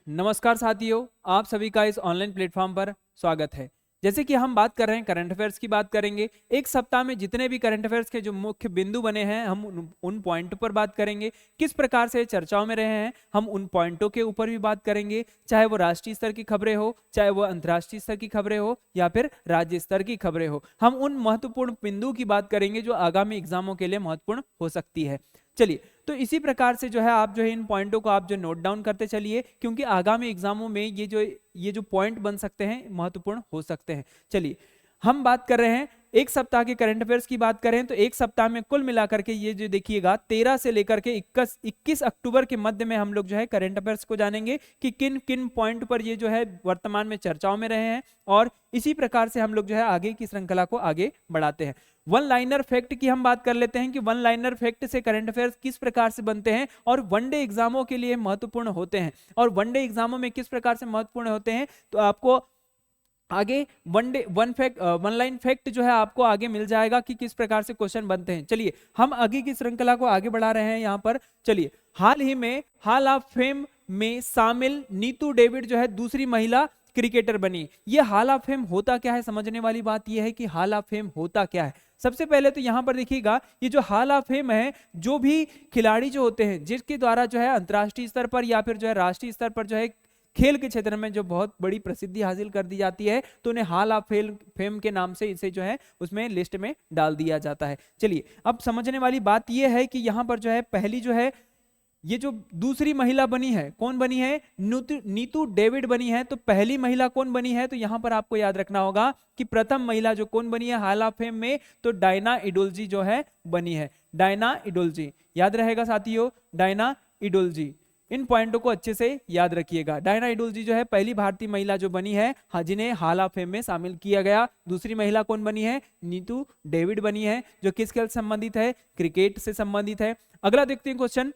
नमस्कार साथियों, आप सभी का इस ऑनलाइन प्लेटफॉर्म पर स्वागत है। जैसे कि हम बात कर रहे हैं करंट अफेयर्स की बात करेंगे। एक सप्ताह में जितने भी करंट अफेयर्स के जो मुख्य बिंदु बने हैं हम उन पॉइंटों पर बात करेंगे। किस प्रकार से चर्चाओं में रहे हैं हम उन पॉइंटों के ऊपर भी बात करेंगे, चाहे वो राष्ट्रीय स्तर की खबरें हो, चाहे वो अंतर्राष्ट्रीय स्तर की खबरें हो या फिर राज्य स्तर की खबरें हो। हम उन महत्वपूर्ण बिंदु की बात करेंगे जो आगामी एग्जामों के लिए महत्वपूर्ण हो सकती है। चलिए, तो इसी प्रकार से जो है आप जो है इन पॉइंटों को आप जो नोट डाउन करते चलिए, क्योंकि आगामी एग्जामों में ये जो पॉइंट बन सकते हैं महत्वपूर्ण हो सकते हैं। चलिए, हम बात कर रहे हैं एक सप्ताह के करंट अफेयर्स की बात करें तो एक सप्ताह में कुल मिलाकर के ये जो देखिएगा 13 से लेकर के 21 अक्टूबर के मध्य में हम लोग जो है करंट अफेयर्स को जानेंगे कि किन किन पॉइंट पर ये जो है वर्तमान में चर्चाओं में रहे हैं, और इसी प्रकार से हम लोग जो है आगे की श्रृंखला को आगे बढ़ाते हैं। वन लाइनर फैक्ट की हम बात कर लेते हैं कि वन लाइनर फैक्ट से करंट अफेयर्स किस प्रकार से बनते हैं और वनडे एग्जामों के लिए महत्वपूर्ण होते हैं, और वनडे एग्जामों में किस प्रकार से महत्वपूर्ण होते हैं। तो आपको आगे वन लाइन फैक्ट जो है आपको आगे मिल जाएगा कि किस प्रकार से क्वेश्चन बनते हैं। चलिए, हम आगे की श्रृंखला को आगे बढ़ा रहे हैं यहाँ पर। चलिए, हाल ही में हॉल ऑफ फेम में शामिल नीतू डेविड जो है दूसरी महिला क्रिकेटर बनी। ये हॉल ऑफ फेम होता क्या है, समझने वाली बात यह है कि हॉल ऑफ फेम होता क्या है। सबसे पहले तो यहां पर देखिएगा, ये जो हॉल ऑफ फेम है, जो भी खिलाड़ी जो होते हैं जिसके द्वारा जो है अंतर्राष्ट्रीय स्तर पर या फिर जो है राष्ट्रीय स्तर पर जो है खेल के क्षेत्र में जो बहुत बड़ी प्रसिद्धि हासिल कर दी जाती है, तो उन्हें हॉल ऑफ फेम के नाम से इसे जो है उसमें लिस्ट में डाल दिया जाता है। चलिए, अब समझने वाली बात यह है कि यहां पर जो है पहली जो है ये जो दूसरी महिला बनी है, कौन बनी है, नीतू डेविड बनी है। तो पहली महिला कौन बनी है, तो यहां पर आपको याद रखना होगा कि प्रथम महिला जो कौन बनी है हॉल ऑफ फेम में, तो डायना इडोल्जी जो है बनी है। डायना इडोल्जी याद रहेगा साथियों, डायना इडोल्जी। इन पॉइंटों को अच्छे से याद रखिएगा। डायना इडोल्जी जो है पहली भारतीय महिला जो बनी है, हाँ, जिन्हें हॉल ऑफ फेम में शामिल किया गया। दूसरी महिला कौन बनी है, नीतू डेविड बनी है, जो किस खेल से संबंधित है, क्रिकेट से संबंधित है। अगला देखते हैं क्वेश्चन,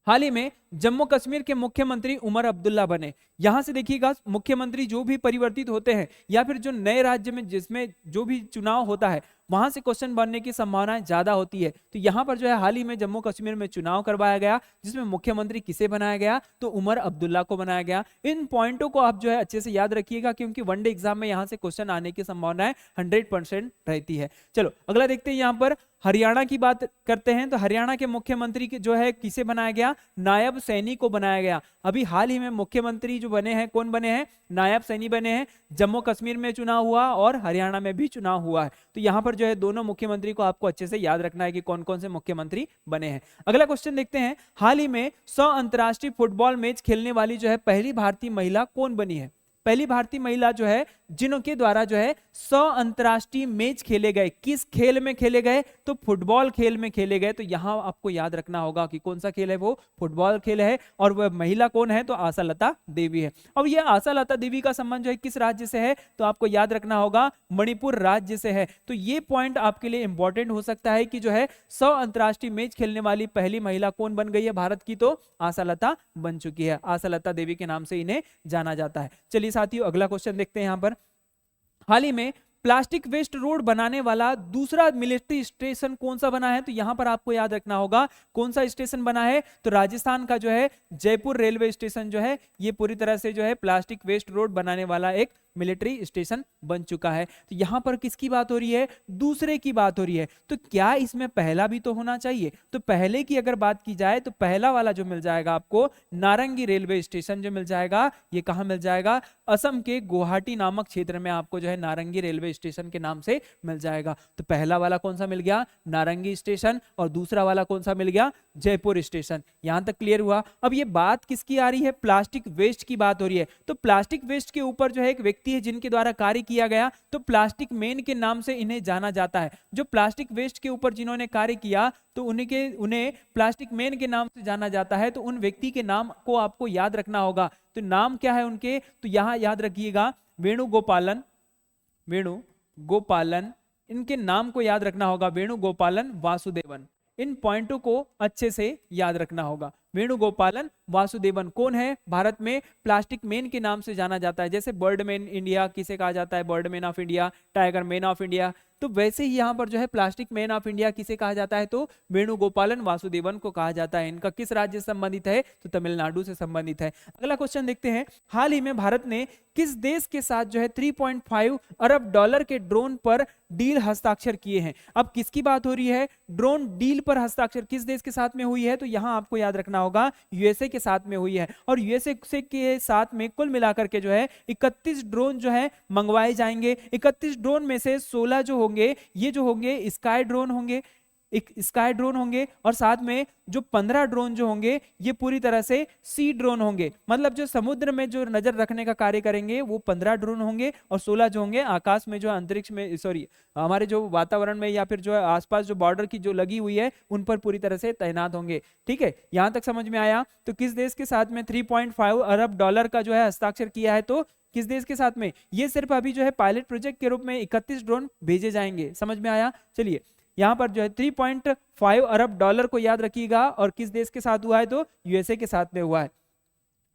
हाल ही में जम्मू कश्मीर के मुख्यमंत्री उमर अब्दुल्ला बने। यहां से देखिएगा, मुख्यमंत्री जो भी परिवर्तित होते हैं या फिर जो नए राज्य में जिसमें जो भी चुनाव होता है वहां से क्वेश्चन बनने की संभावना ज्यादा होती है। तो यहां पर जो है हाल ही में जम्मू कश्मीर में चुनाव करवाया गया, जिसमें मुख्यमंत्री किसे बनाया गया, तो उमर अब्दुल्ला को बनाया गया। इन पॉइंटों को आप जो है अच्छे से याद रखिएगा, क्योंकि वनडे एग्जाम में यहां से क्वेश्चन आने की संभावना 100% रहती है। चलो, अगला देखते हैं। यहां पर हरियाणा की बात करते हैं, तो हरियाणा के मुख्यमंत्री जो है किसे बनाया गया, नायब सैनी को बनाया गया। अभी हाल ही में मुख्यमंत्री जो बने हैं, कौन बने हैं, नायब सैनी बने हैं। जम्मू कश्मीर में चुनाव हुआ और हरियाणा में भी चुनाव हुआ है। तो यहां पर जो है दोनों मुख्यमंत्री को आपको अच्छे से याद रखना है कि कौन कौन से मुख्यमंत्री बने हैं। अगला क्वेश्चन देखते हैं, हाल ही में 100 अंतरराष्ट्रीय फुटबॉल मैच खेलने वाली जो है पहली भारतीय महिला कौन बनी है। पहली भारतीय महिला जो है जिनके द्वारा जो है 100 अंतरराष्ट्रीय मैच खेले गए, किस खेल में खेले गए, तो फुटबॉल खेल में खेले गए। तो यहां आपको याद रखना होगा कि कौन सा खेल है, वो फुटबॉल खेल है, और वह महिला कौन है, तो आशा लता देवी है। अब यह आशा लता देवी का संबंध जो है किस राज्य से है, तो आपको याद रखना होगा मणिपुर राज्य से है। तो ये पॉइंट आपके लिए इंपॉर्टेंट हो सकता है कि जो है 100 अंतरराष्ट्रीय मैच खेलने वाली पहली महिला कौन बन गई है भारत की, तो आशा लता बन चुकी है। आशा लता देवी के नाम से इन्हें जाना जाता है। चलिए साथियों, अगला क्वेश्चन देखते हैं। यहां पर हाल ही में प्लास्टिक वेस्ट रोड बनाने वाला दूसरा मिलिट्री स्टेशन कौन सा बना है, तो यहां पर आपको याद रखना होगा कौन सा स्टेशन बना है, तो राजस्थान का जो है जयपुर रेलवे स्टेशन जो है ये पूरी तरह से जो है प्लास्टिक वेस्ट रोड बनाने वाला एक मिलिट्री स्टेशन बन चुका है। तो यहां पर किसकी बात हो रही है, दूसरे की बात हो रही है। तो क्या इसमें पहला भी तो होना चाहिए, तो पहले की अगर बात की जाए तो पहला वाला जो मिल जाएगा आपको नारंगी रेलवे स्टेशन जो मिल जाएगा, ये कहां मिल जाएगा, असम के गुवाहाटी नामक क्षेत्र में आपको जो है नारंगी रेलवे स्टेशन के नाम से मिल जाएगा। तो पहला वाला कौन सा मिल गया, नारंगी स्टेशन, और दूसरा वाला कौन सा मिल गया, जयपुर स्टेशन। यहां तक क्लियर हुआ। अब ये बात किसकी आ रही है, प्लास्टिक वेस्ट की बात हो रही है। तो प्लास्टिक वेस्ट के ऊपर जो है एक व्यक्ति है जिनके द्वारा कार्य किया गया, तो प्लास्टिक मैन के नाम से इन्हें जाना जाता है। जो प्लास्टिक वेस्ट के ऊपर जिन्होंने कार्य किया, तो उन्हें प्लास्टिक मैन के नाम से जाना जाता है। तो उन व्यक्ति के नाम को आपको याद रखना होगा। तो नाम क्या है उनके, तो यहां याद रखिएगा वेणुगोपालन, इनके नाम को याद रखना होगा, वेणुगोपालन वासुदेवन। इन पॉइंटों को अच्छे से याद रखना होगा। वेणुगोपालन वासुदेवन कौन है, भारत में प्लास्टिक मैन के नाम से जाना जाता है। जैसे बर्डमैन इंडिया किसे कहा जाता है, Birdman of India, tiger man of India, तो वैसे ही यहाँ पर जो है प्लास्टिक मैन ऑफ इंडिया किसे कहा जाता है, तो वेणुगोपालन वासुदेवन को कहा जाता है। इनका किस राज्य से संबंधित है, तो तमिलनाडु से संबंधित है। अगला क्वेश्चन देखते हैं, हाल ही में भारत ने किस देश के साथ जो है 3.5 अरब डॉलर के ड्रोन पर डील हस्ताक्षर किए हैं। अब किसकी बात हो रही है, ड्रोन डील पर हस्ताक्षर किस देश के साथ में हुई है, तो यहां आपको याद रखना होगा यूएसए के साथ में हुई है। और यूएसए के साथ में कुल मिलाकर के जो है 31 ड्रोन जो है मंगवाए जाएंगे। 31 ड्रोन में से 16 जो होंगे ये जो होंगे स्काई ड्रोन होंगे, एक स्काई ड्रोन होंगे, और साथ में जो 15 ड्रोन जो होंगे ये पूरी तरह से सी ड्रोन होंगे। मतलब जो समुद्र में जो नजर रखने का कार्य करेंगे वो 15 ड्रोन होंगे, और 16 जो होंगे आकाश में जो अंतरिक्ष में हमारे जो वातावरण में या फिर जो है आसपास जो बॉर्डर की जो लगी हुई है उन पर पूरी तरह से तैनात होंगे। ठीक है, यहां तक समझ में आया। तो किस देश के साथ में 3.5 अरब डॉलर का जो है हस्ताक्षर किया है, तो किस देश के साथ में, ये सिर्फ अभी जो है पायलट प्रोजेक्ट के रूप में 31 ड्रोन भेजे जाएंगे। समझ में आया। चलिए यहां पर जो है 3.5 अरब डॉलर को याद रखिएगा, और किस देश के साथ हुआ है, तो यूएसए के साथ में हुआ है।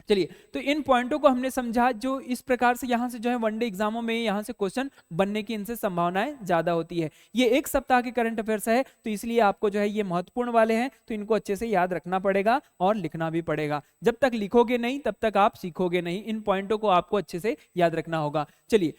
चलिए, तो इन पॉइंटों को हमने समझा, जो इस प्रकार से यहां से जो है वनडे एग्जामों में यहां से क्वेश्चन बनने की इनसे संभावनाएं ज्यादा होती है। ये एक सप्ताह के करंट अफेयर्स है, तो इसलिए आपको जो है ये महत्वपूर्ण वाले हैं, तो इनको अच्छे से याद रखना पड़ेगा और लिखना भी पड़ेगा। जब तक लिखोगे नहीं तब तक आप सीखोगे नहीं। इन पॉइंटों को आपको अच्छे से याद रखना होगा। चलिए,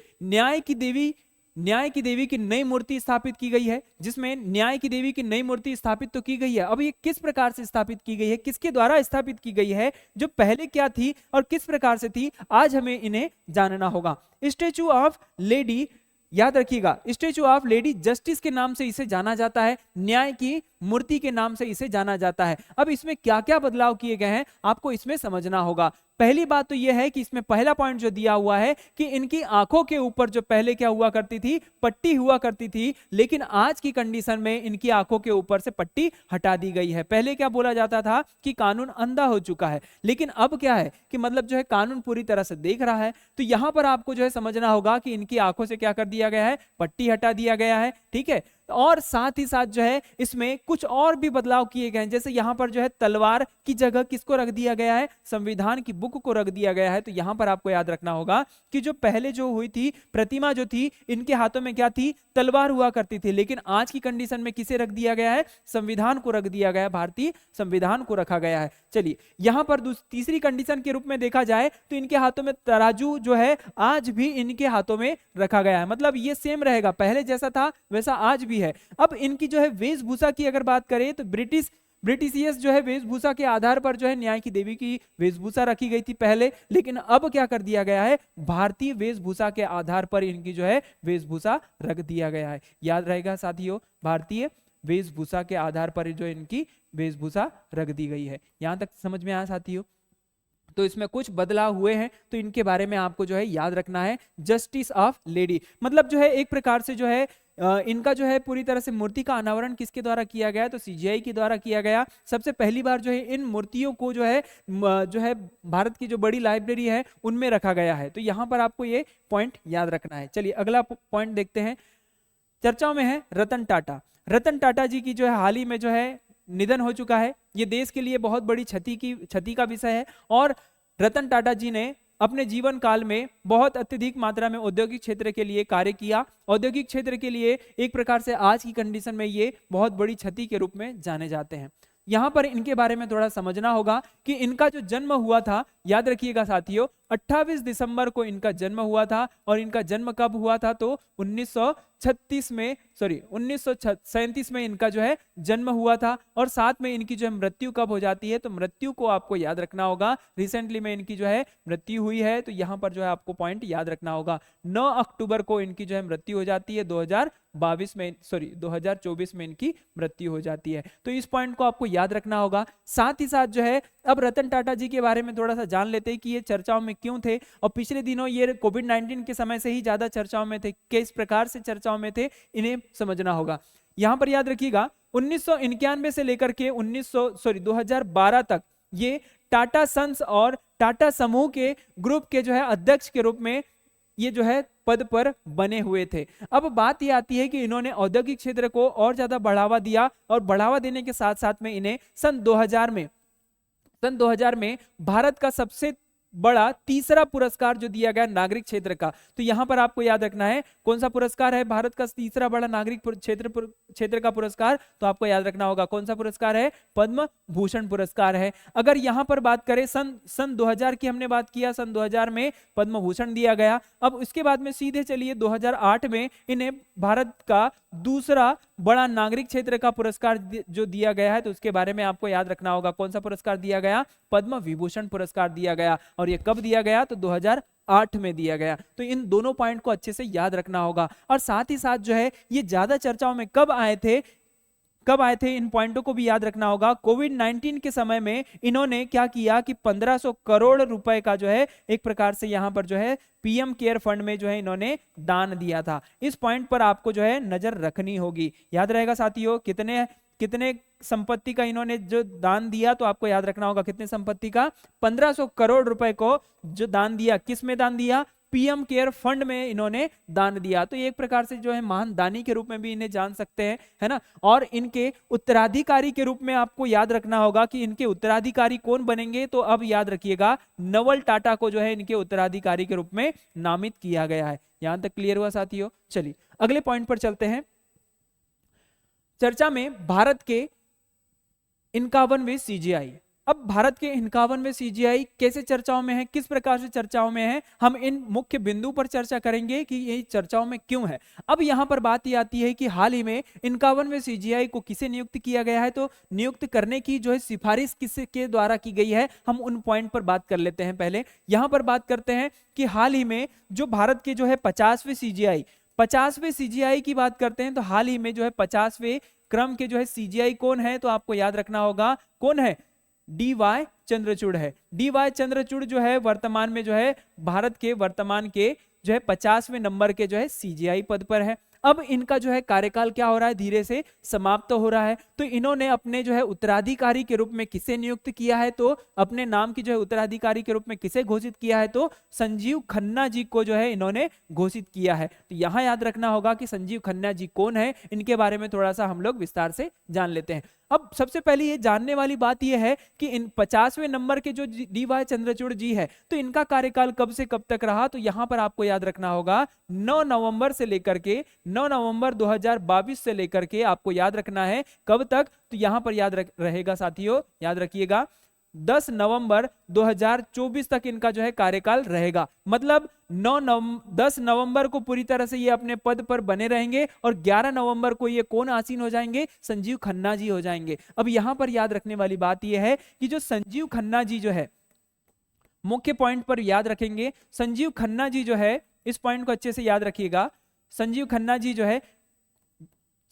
न्याय की देवी की नई मूर्ति स्थापित की गई है, जिसमें न्याय की देवी की नई मूर्ति स्थापित तो की गई है। अब ये किस प्रकार से स्थापित की गई है, किसके द्वारा स्थापित की गई है, जो पहले क्या थी और किस प्रकार से थी, आज हमें इन्हें जानना होगा। स्टैचू ऑफ लेडी, याद रखिएगा, स्टैचू ऑफ लेडी जस्टिस के नाम से इसे जाना जाता है, न्याय की मूर्ति के नाम से इसे जाना जाता है। अब इसमें क्या क्या बदलाव किए गए हैं आपको इसमें समझना होगा। पहली बात तो यह है कि इसमें पहला पॉइंट जो दिया हुआ है कि इनकी आंखों के ऊपर जो पहले क्या हुआ करती थी, पट्टी हुआ करती थी, लेकिन आज की कंडीशन में इनकी आंखों के ऊपर से पट्टी हटा दी गई है। पहले क्या बोला जाता था कि कानून अंधा हो चुका है, लेकिन अब क्या है कि मतलब जो है कानून पूरी तरह से देख रहा है। तो यहां पर आपको जो है समझना होगा कि इनकी आंखों से क्या कर दिया गया है, पट्टी हटा दिया गया है। ठीक है, और साथ ही साथ जो है इसमें कुछ और भी बदलाव किए गए हैं। जैसे यहां पर जो है तलवार की जगह किसको रख दिया गया है, संविधान की बुक को रख दिया गया है। तो यहां पर आपको याद रखना होगा कि जो पहले जो हुई थी प्रतिमा जो थी, इनके हाथों में क्या थी, तलवार हुआ करती थी, लेकिन आज की कंडीशन में किसे रख दिया गया है, संविधान को रख दिया गया है, भारतीय संविधान को रखा गया है। चलिए, यहां पर तीसरी कंडीशन के रूप में देखा जाए तो इनके हाथों में तराजू जो है आज भी इनके हाथों में रखा गया है। मतलब ये सेम रहेगा, पहले जैसा था वैसा आज भी है। अब इनकी जो है वेशभूषा की अगर बात करें तो ब्रिटिशियस जो है वेशभूषा के आधार पर जो है न्याय की देवी की वेशभूषा रखी गई थी पहले, लेकिन अब क्या कर दिया गया है, भारतीय वेशभूषा के आधार पर इनकी जो है वेशभूषा रख दिया गया है। याद रहेगा साथियों, भारतीय वेशभूषा के आधार पर जो इनकी वेशभूषा रख दी गई है। यहां तक समझ में आया साथियों। तो इसमें कुछ बदलाव हुए हैं, तो इनके बारे में आपको जो है याद रखना है। जस्टिस ऑफ लेडी मतलब जो है एक प्रकार से जो है इनका जो है पूरी तरह से मूर्ति का अनावरण किसके द्वारा किया गया, तो सीजीआई के द्वारा किया गया। सबसे पहली बार जो है इन मूर्तियों को जो है भारत की जो बड़ी लाइब्रेरी है उनमें रखा गया है। तो यहां पर आपको ये पॉइंट याद रखना है। चलिए अगला पॉइंट देखते हैं, चर्चाओं में है रतन टाटा। रतन टाटा जी की जो है हाल ही में जो है निधन हो चुका है। ये देश के लिए बहुत बड़ी क्षति का विषय है। और रतन टाटा जी ने अपने जीवन काल में बहुत अत्यधिक मात्रा में औद्योगिक क्षेत्र के लिए कार्य किया। औद्योगिक क्षेत्र के लिए एक प्रकार से आज की कंडीशन में ये बहुत बड़ी क्षति के रूप में जाने जाते हैं। यहां पर इनके बारे में थोड़ा समझना होगा कि इनका जो जन्म हुआ था, याद रखिएगा साथियों, 28 दिसंबर को इनका जन्म हुआ था। और इनका जन्म कब हुआ था, तो 1937 में इनका जो है जन्म हुआ था। और साथ में इनकी जो है मृत्यु कब हो जाती है, तो मृत्यु को आपको याद रखना होगा, रिसेंटली में इनकी जो है मृत्यु हुई है। तो यहां पर जो है आपको पॉइंट याद रखना होगा, 9 अक्टूबर को इनकी जो है मृत्यु हो जाती है, 2024 में इनकी मृत्यु हो जाती है। तो इस पॉइंट को आपको याद रखना होगा। साथ ही साथ जो है अब रतन टाटा जी के बारे में थोड़ा सा जान लेते हैं कि ये चर्चाओं में क्यों थे, और पिछले दिनों ये कोविड-19 के समय से ही ज्यादा चर्चाओं में थे, किस प्रकार से चर्चाओं में थे, इन्हें समझना होगा। यहां पर याद रखिएगा 1991 से लेकर के 2012 तक ये टाटा सन्स और टाटा समूह के ग्रुप के जो है अध्यक्ष के रूप में ये जो है पद पर बने हुए थे। अब बात ये आती है कि इन्होंने औद्योगिक क्षेत्र को और ज्यादा बढ़ावा दिया, और बढ़ावा देने के साथ साथ में इन्हें सन 2000 में भारत का सबसे बड़ा तीसरा पुरस्कार जो दिया गया नागरिक क्षेत्र का, तो यहां पर आपको याद रखना है कौन सा पुरस्कार है भारत का तीसरा बड़ा नागरिक क्षेत्र का पुरस्कार, तो आपको याद रखना होगा कौन सा पुरस्कार है, पद्म भूषण पुरस्कार है। अगर यहां पर बात करें सन 2000 की हमने बात किया, सन 2000 में पद्म भूषण दिया गया। अब इसके बाद में सीधे चलिए 2008 में इन्हें भारत का दूसरा बड़ा नागरिक क्षेत्र का पुरस्कार जो दिया गया है, तो उसके बारे में आपको याद रखना होगा कौन सा पुरस्कार दिया गया, पद्म विभूषण पुरस्कार दिया गया। और ये कब दिया गया, तो 2008 में दिया गया। तो इन दोनों पॉइंट को अच्छे से याद रखना होगा। और साथ ही साथ जो है ये ज्यादा चर्चाओं में कब आए थे, इन पॉइंटों को भी याद रखना होगा। कोविड-19 के समय में इन्होंने क्या किया कि 1500 करोड़ रुपए का जो है एक प्रकार से यहां पर जो है पीएम केयर फंड में जो है इन्होंने दान दिया था। इस पॉइंट पर आपको जो है नजर रखनी होगी। याद रहेगा साथियों, कितने संपत्ति का इन्होंने जो दान दिया, तो आपको याद रखना होगा कितने संपत्ति का, 1500 करोड़ रुपए को जो दान दिया, किस में दान दिया, पीएम केयर फंड में इन्होंने दान दिया। तो ये एक प्रकार से जो है महान दानी के रूप में भी इन्हें जान सकते हैं, है ना। और इनके उत्तराधिकारी के रूप में आपको याद रखना होगा कि इनके उत्तराधिकारी कौन बनेंगे, तो अब याद रखिएगा नवल टाटा को जो है इनके उत्तराधिकारी के रूप में नामित किया गया है। यहां तक क्लियर हुआ साथियों। चलिए अगले पॉइंट पर चलते हैं। चर्चा में भारत के 51वें सीजीआई। अब भारत के 51वें सीजीआई कैसे चर्चाओं में है, किस प्रकार से चर्चाओं में है, हम इन मुख्य बिंदु पर चर्चा करेंगे कि ये चर्चाओं में क्यों है। अब यहां पर बात ये आती है कि हाल ही में 51वें सीजीआई को किसे नियुक्त किया गया है, तो नियुक्त करने की जो है सिफारिश किसके द्वारा की गई है, हम उन पॉइंट पर बात कर लेते हैं। पहले यहां पर बात करते हैं कि हाल ही में जो भारत के जो है 50वें सीजीआई की बात करते हैं, तो हाल ही में जो है 50वें क्रम के जो है सीजीआई कौन है, तो आपको याद रखना होगा कौन है, डी.वाई. चंद्रचूड़ है। डी.वाई. चंद्रचूड़ जो है वर्तमान में जो है भारत के वर्तमान के जो है 50वें नंबर के जो है सीजीआई पद पर है। अब इनका जो है कार्यकाल क्या हो रहा है, धीरे से समाप्त हो रहा है। तो इन्होंने अपने जो है उत्तराधिकारी के रूप में किसे नियुक्त किया है, तो अपने नाम की जो है उत्तराधिकारी के रूप में किसे घोषित किया है, तो संजीव खन्ना जी को जो है इन्होंने घोषित किया है। तो यहां याद रखना होगा कि संजीव खन्ना जी कौन है, इनके बारे में थोड़ा सा हम लोग विस्तार से जान लेते हैं। अब सबसे पहले ये जानने वाली बात ये है कि इन 50वें नंबर के जो डी.वाई. चंद्रचूड़ जी है, तो इनका कार्यकाल कब से कब तक रहा, तो यहां पर आपको याद रखना होगा 9 नवंबर 2022 से लेकर के आपको याद रखना है कब तक, तो यहां पर याद रहेगा साथियों, याद रखिएगा 10 नवंबर 2024 तक इनका जो है कार्यकाल रहेगा। मतलब 10 नवंबर को पूरी तरह से ये अपने पद पर बने रहेंगे और 11 नवंबर को ये कौन आसीन हो जाएंगे, संजीव खन्ना जी हो जाएंगे। अब यहां पर याद रखने वाली बात ये है कि जो संजीव खन्ना जी जो है, मुख्य पॉइंट पर याद रखेंगे, संजीव खन्ना जी जो है, इस पॉइंट को अच्छे से याद रखिएगा, संजीव खन्ना जी जो है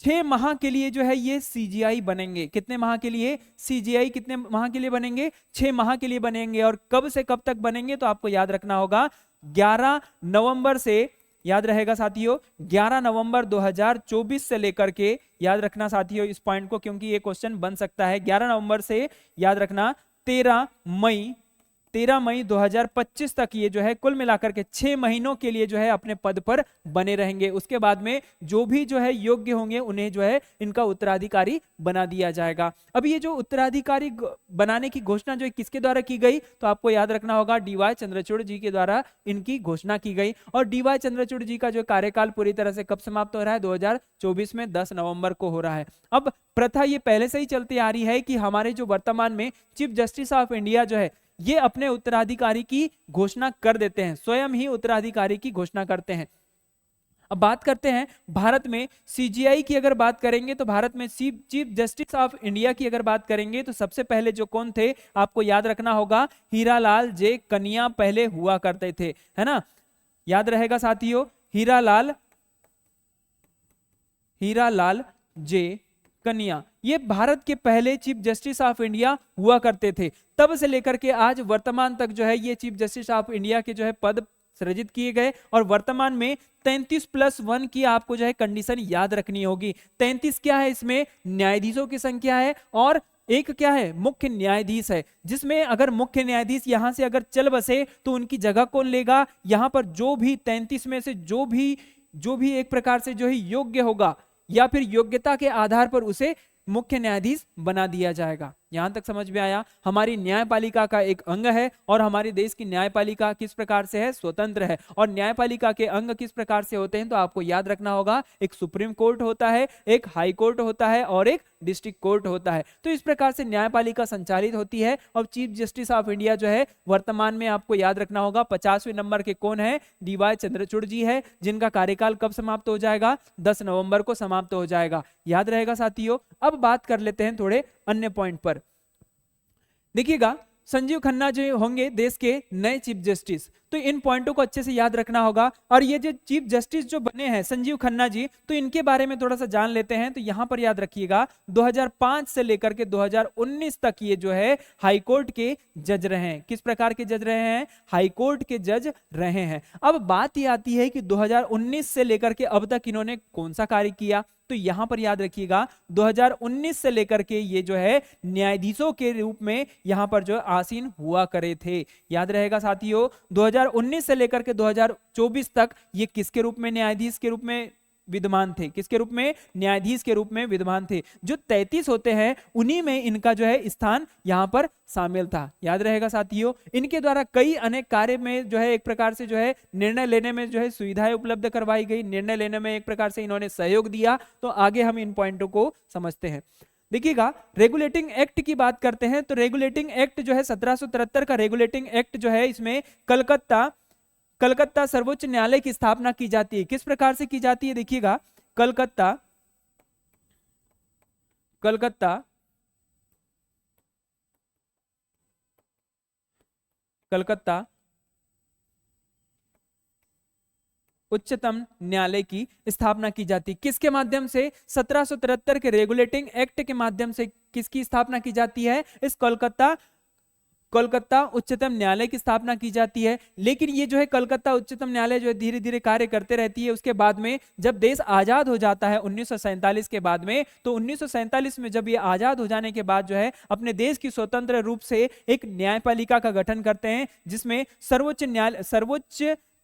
6 माह के लिए जो है ये सीजीआई बनेंगे। कितने माह के लिए, सीजीआई कितने माह के लिए बनेंगे, 6 माह के लिए बनेंगे। और कब से कब तक बनेंगे, तो आपको याद रखना होगा 11 नवंबर से, याद रहेगा साथियों 11 नवंबर 2024 से लेकर के, याद रखना साथियों इस पॉइंट को, क्योंकि ये क्वेश्चन बन सकता है। 11 नवंबर से याद रखना 13 मई 2025 तक ये जो है कुल मिलाकर के 6 महीनों के लिए जो है अपने पद पर बने रहेंगे। उसके बाद में जो भी जो है योग्य होंगे उन्हें जो है इनका उत्तराधिकारी बना दिया जाएगा। अब ये जो उत्तराधिकारी बनाने की घोषणा जो है किसके द्वारा की गई, तो आपको याद रखना होगा डी.वाई. चंद्रचूड़ जी के द्वारा इनकी घोषणा की गई। और डी.वाई. चंद्रचूड़ जी का जो कार्यकाल पूरी तरह से कब समाप्त हो रहा है, 2024 में 10 नवंबर को हो रहा है। अब प्रथा ये पहले से ही चलती आ रही है कि हमारे जो वर्तमान में चीफ जस्टिस ऑफ इंडिया जो है, ये अपने उत्तराधिकारी की घोषणा कर देते हैं, स्वयं ही उत्तराधिकारी की घोषणा करते हैं। अब बात करते हैं भारत में सीजीआई की अगर बात करेंगे, तो भारत में चीफ जस्टिस ऑफ इंडिया की अगर बात करेंगे, तो सबसे पहले जो कौन थे, आपको याद रखना होगा हीरालाल जे कनिया पहले हुआ करते थे, है ना। याद रहेगा साथियों, हीरालाल जे कनिया, ये भारत के पहले चीफ जस्टिस ऑफ इंडिया हुआ करते थे। तब से लेकर के आज वर्तमान तक जो है ये चीफ जस्टिस ऑफ इंडिया के जो है पद सृजित किए गए। और वर्तमान में 33+1 की आपको जो है कंडीशन याद रखनी होगी। 33 क्या है, इसमें न्यायाधीशों की संख्या है और एक क्या है, मुख्य न्यायाधीश है, जिसमें अगर मुख्य न्यायाधीश यहां से अगर चल बसे तो उनकी जगह कौन लेगा। यहां पर जो भी 33 में से जो भी एक प्रकार से जो है योग्य होगा या फिर योग्यता के आधार पर उसे मुख्य न्यायाधीश बना दिया जाएगा। यहां तक समझ में आया? हमारी न्यायपालिका का एक अंग है और हमारे देश की न्यायपालिका किस प्रकार से है? स्वतंत्र है। और न्यायपालिका के अंग किस प्रकार से होते हैं? तो आपको याद रखना होगा, एक सुप्रीम कोर्ट होता है, एक हाई कोर्ट होता है और एक डिस्ट्रिक्ट कोर्ट होता है। तो इस प्रकार से न्यायपालिका संचालित होती है। और चीफ जस्टिस ऑफ इंडिया जो है वर्तमान में आपको याद रखना होगा 50वें नंबर के कौन है? डीवाई चंद्रचूड़ जी है, जिनका कार्यकाल कब समाप्त हो जाएगा? 10 नवंबर को समाप्त हो जाएगा। याद रहेगा साथियों? अब बात कर लेते हैं थोड़े अन्य पॉइंट पर। देखिएगा, संजीव खन्ना जो होंगे देश के नए चीफ जस्टिस, तो इन पॉइंटों को अच्छे से याद रखना होगा। और ये जो चीफ जस्टिस जो बने हैं संजीव खन्ना जी, तो इनके बारे में थोड़ा सा जान लेते हैं। तो यहां पर याद रखिएगा 2005 से लेकर के 2019 तक ये जो है हाई कोर्ट के जज रहे हैं। किस प्रकार के जज रहे हैं? हाई कोर्ट के जज रहे हैं। अब बात ये आती है कि 2019 से लेकर के अब तक इन्होंने कौन सा कार्य किया? तो यहां पर याद रखिएगा 2019 से लेकर के ये जो है न्यायाधीशों के रूप में यहां पर जो आसीन हुआ करे थे। याद रहेगा साथियों, 2019 से लेकर के 2024 तक ये किसके रूप में न्यायाधीश के रूप में विद्यमान थे? किसके रूप में? न्यायाधीश के रूप में विद्यमान थे। जो 33 होते हैं उन्हीं में इनका जो है स्थान यहां पर शामिल था। याद रहेगा साथियों, इनके द्वारा कई अनेक कार्य में जो है एक प्रकार से जो है निर्णय लेने में जो है सुविधाएं उपलब्ध करवाई गई, निर्णय लेने में एक प्रकार से इन्होंने सहयोग दिया। तो आगे हम इन पॉइंटों को समझते हैं। देखिएगा, रेगुलेटिंग एक्ट की बात करते हैं। तो रेगुलेटिंग एक्ट जो है 1773 का रेगुलेटिंग एक्ट जो है, इसमें कलकत्ता सर्वोच्च न्यायालय की स्थापना की जाती है। किस प्रकार से की जाती है? देखिएगा, कलकत्ता उच्चतम न्यायालय की स्थापना की जाती है। किसके माध्यम से? 1773 के रेगुलेटिंग एक्ट के माध्यम से किसकी स्थापना की जाती है? इस कोलकाता उच्चतम न्यायालय की स्थापना की जाती है। लेकिन ये जो है कलकत्ता उच्चतम न्यायालय जो है धीरे धीरे कार्य करते रहती है। उसके बाद में जब देश आजाद हो जाता है 1947 के बाद में, तो 1947 में जब ये आजाद हो जाने के बाद जो है अपने देश की स्वतंत्र रूप से एक न्यायपालिका का गठन करते हैं, जिसमें सर्वोच्च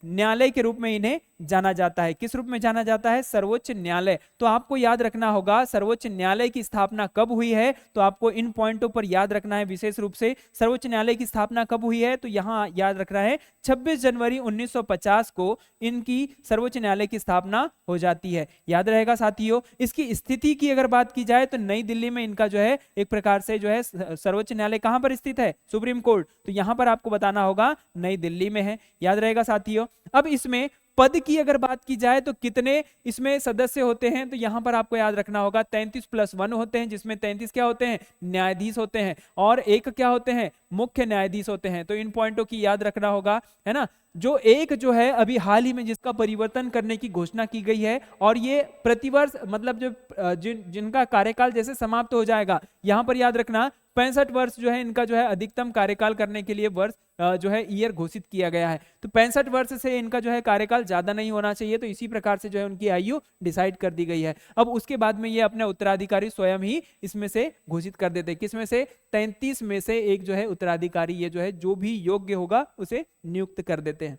न्यायालय के रूप में इन्हें जाना जाता है। किस रूप में जाना जाता है? सर्वोच्च न्यायालय। तो आपको याद रखना होगा सर्वोच्च न्यायालय की स्थापना कब हुई है। तो आपको इन पॉइंटों पर याद रखना है विशेष रूप से। सर्वोच्च न्यायालय की स्थापना कब हुई है? तो यहां याद रखना है 26 जनवरी 1950 को इनकी सर्वोच्च न्यायालय की स्थापना हो जाती है। याद रहेगा साथियों। इसकी स्थिति की अगर बात की जाए तो नई दिल्ली में इनका जो है एक प्रकार से जो है सर्वोच्च न्यायालय कहां पर स्थित है? Supreme court. तो यहां पर आपको बताना होगा नई दिल्ली में है। याद रहेगा साथियों। अब इसमें पद की अगर बात की जाए तो कितने इसमें सदस्य होते हैं? तो यहां पर आपको याद रखना होगा 33+1 होते हैं, जिसमें 33 क्या होते हैं? न्यायाधीश होते हैं, और एक क्या होते हैं? मुख्य न्यायाधीश होते हैं। तो इन पॉइंटों की याद रखना होगा, है ना। जो एक जो है अभी हाल ही में जिसका परिवर्तन करने की घोषणा की गई है, और ये प्रतिवर्ष मतलब जो जिनका कार्यकाल जैसे समाप्त हो जाएगा, यहां पर याद रखना 65 वर्ष जो है इनका जो है अधिकतम कार्यकाल करने के लिए वर्ष जो है ईयर घोषित किया गया है। तो 65 वर्ष से इनका जो है कार्यकाल ज्यादा नहीं होना चाहिए। तो इसी प्रकार से जो है उनकी आयु डिसाइड कर दी गई है। अब उसके बाद में ये अपने उत्तराधिकारी स्वयं ही इसमें से घोषित कर देते हैं। किसमें से? 33 में से एक जो है उत्तराधिकारी ये जो है जो भी योग्य होगा उसे नियुक्त कर देते हैं।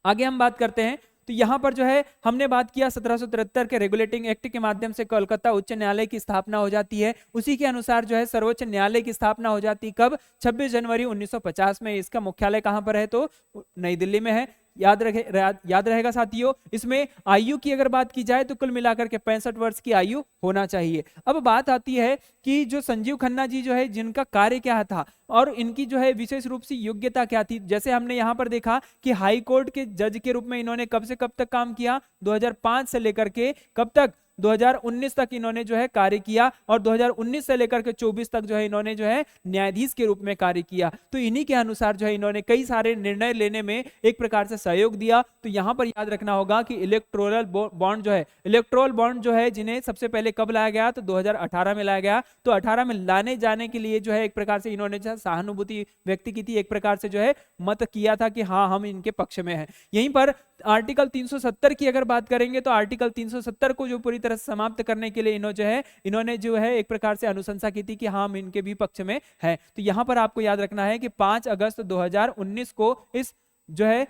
आगे हम बात करते हैं। तो यहां पर जो है हमने बात किया 1773 के रेगुलेटिंग एक्ट के माध्यम से कोलकाता उच्च न्यायालय की स्थापना हो जाती है। उसी के अनुसार जो है सर्वोच्च न्यायालय की स्थापना हो जाती है। कब? 26 जनवरी 1950 में। इसका मुख्यालय कहां पर है? तो नई दिल्ली में है। याद रहेगा साथियों। इसमें आयु की अगर बात की जाए तो कुल मिलाकर के 65 वर्ष की आयु होना चाहिए। अब बात आती है कि जो संजीव खन्ना जी जो है जिनका कार्य क्या था और इनकी जो है विशेष रूप से योग्यता क्या थी। जैसे हमने यहां पर देखा कि हाई कोर्ट के जज के रूप में इन्होंने कब से कब तक काम किया? 2005 से लेकर के कब तक? 2019 तक इन्होंने जो है कार्य किया, और 2019 से लेकर के 24 तक जो है इन्होंने जो है न्यायाधीश के रूप में कार्य किया। तो इन्हीं के अनुसार जो है इन्होंने कई सारे निर्णय लेने में एक प्रकार से सहयोग दिया। तो यहां पर याद रखना होगा कि इलेक्टोरल बॉन्ड जो है जिन्हें सबसे पहले कब लाया गया? तो 2018 में लाया गया। तो 18 में लाने जाने के लिए जो है एक प्रकार से इन्होंने जो सहानुभूति व्यक्त की थी, एक प्रकार से जो है मत किया था कि हाँ हम इनके पक्ष में हैं। यहीं पर आर्टिकल 370 की अगर बात करेंगे तो आर्टिकल 370 को जो पूरी तरह से समाप्त करने के लिए इन्होंने जो है एक प्रकार से अनुशंसा की थी कि हाँ हम इनके भी पक्ष में हैं। तो यहां पर आपको याद रखना है कि 5 अगस्त 2019 को इस जो है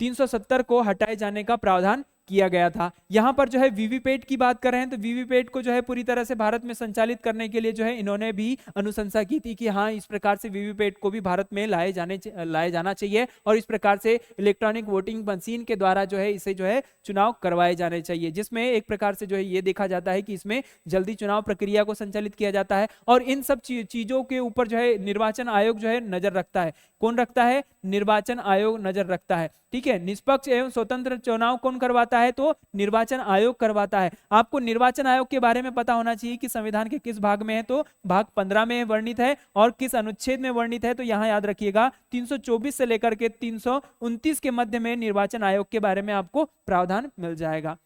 370 को हटाए जाने का प्रावधान किया गया था। यहाँ पर जो है वीवीपैट की बात कर रहे हैं तो वीवीपैट को जो है पूरी तरह से भारत में संचालित करने के लिए जो है इन्होंने भी अनुशंसा की थी कि हाँ इस प्रकार से वीवीपैट को भी भारत में लाए जाना चाहिए और इस प्रकार से इलेक्ट्रॉनिक वोटिंग मशीन के द्वारा जो है इसे जो है चुनाव करवाए जाने चाहिए, जिसमें एक प्रकार से जो है ये देखा जाता है कि इसमें जल्दी चुनाव प्रक्रिया को संचालित किया जाता है और इन सब चीजों के ऊपर जो है निर्वाचन आयोग जो है नजर रखता है। कौन रखता है? निर्वाचन आयोग नजर रखता है। ठीक है, निष्पक्ष एवं स्वतंत्र चुनाव कौन करवाता है? तो निर्वाचन आयोग करवाता है। आपको निर्वाचन आयोग के बारे में पता होना चाहिए कि संविधान के किस भाग में है, तो भाग 15 में वर्णित है और किस अनुच्छेद में वर्णित है, तो यहां याद रखिएगा 324 से लेकर के 329 के मध्य में निर्वाचन आयोग के बारे में आपको प्रावधान मिल जाएगा।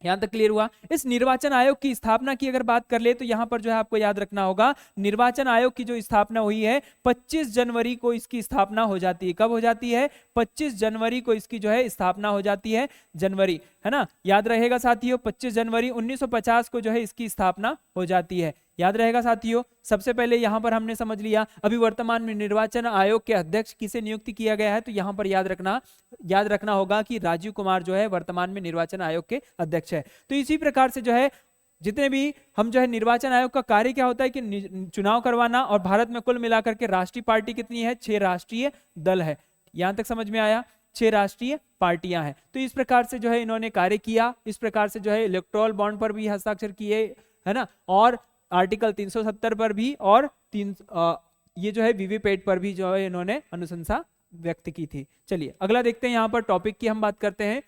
यहां तक क्लियर हुआ? इस निर्वाचन आयोग की स्थापना की अगर बात कर ले तो यहां पर जो है आपको याद रखना होगा निर्वाचन आयोग की जो स्थापना हुई है 25 जनवरी को इसकी स्थापना हो जाती है। कब हो जाती है? 25 जनवरी को इसकी जो है स्थापना हो जाती है, जनवरी, है ना, याद रहेगा साथियों। 25 जनवरी 1950 को जो है इसकी स्थापना हो जाती है, याद रहेगा साथियों। सबसे पहले यहां पर हमने समझ लिया अभी वर्तमान में निर्वाचन आयोग के अध्यक्ष किसे नियुक्त किया गया है, तो यहां पर याद रखना होगा कि राजीव कुमार जो है वर्तमान में निर्वाचन आयोग के अध्यक्ष है। तो इसी प्रकार से जो है जितने भी हम जो है निर्वाचन आयोग का कार्य क्या होता है कि चुनाव करवाना, और भारत में कुल मिलाकर के राष्ट्रीय पार्टी कितनी है? 6 राष्ट्रीय दल है। यहां तक समझ में आया? 6 राष्ट्रीय पार्टियां हैं। तो इस प्रकार से जो है इन्होंने कार्य किया, इस प्रकार से जो है इलेक्टोरल बॉन्ड पर भी हस्ताक्षर किए, है ना, और आर्टिकल 370 पर भी, और ये जो है वीवीपैट पर भी जो है इन्होंने अनुशंसा व्यक्त की थी। चलिए अगला देखते हैं, यहां पर टॉपिक की हम बात करते हैं।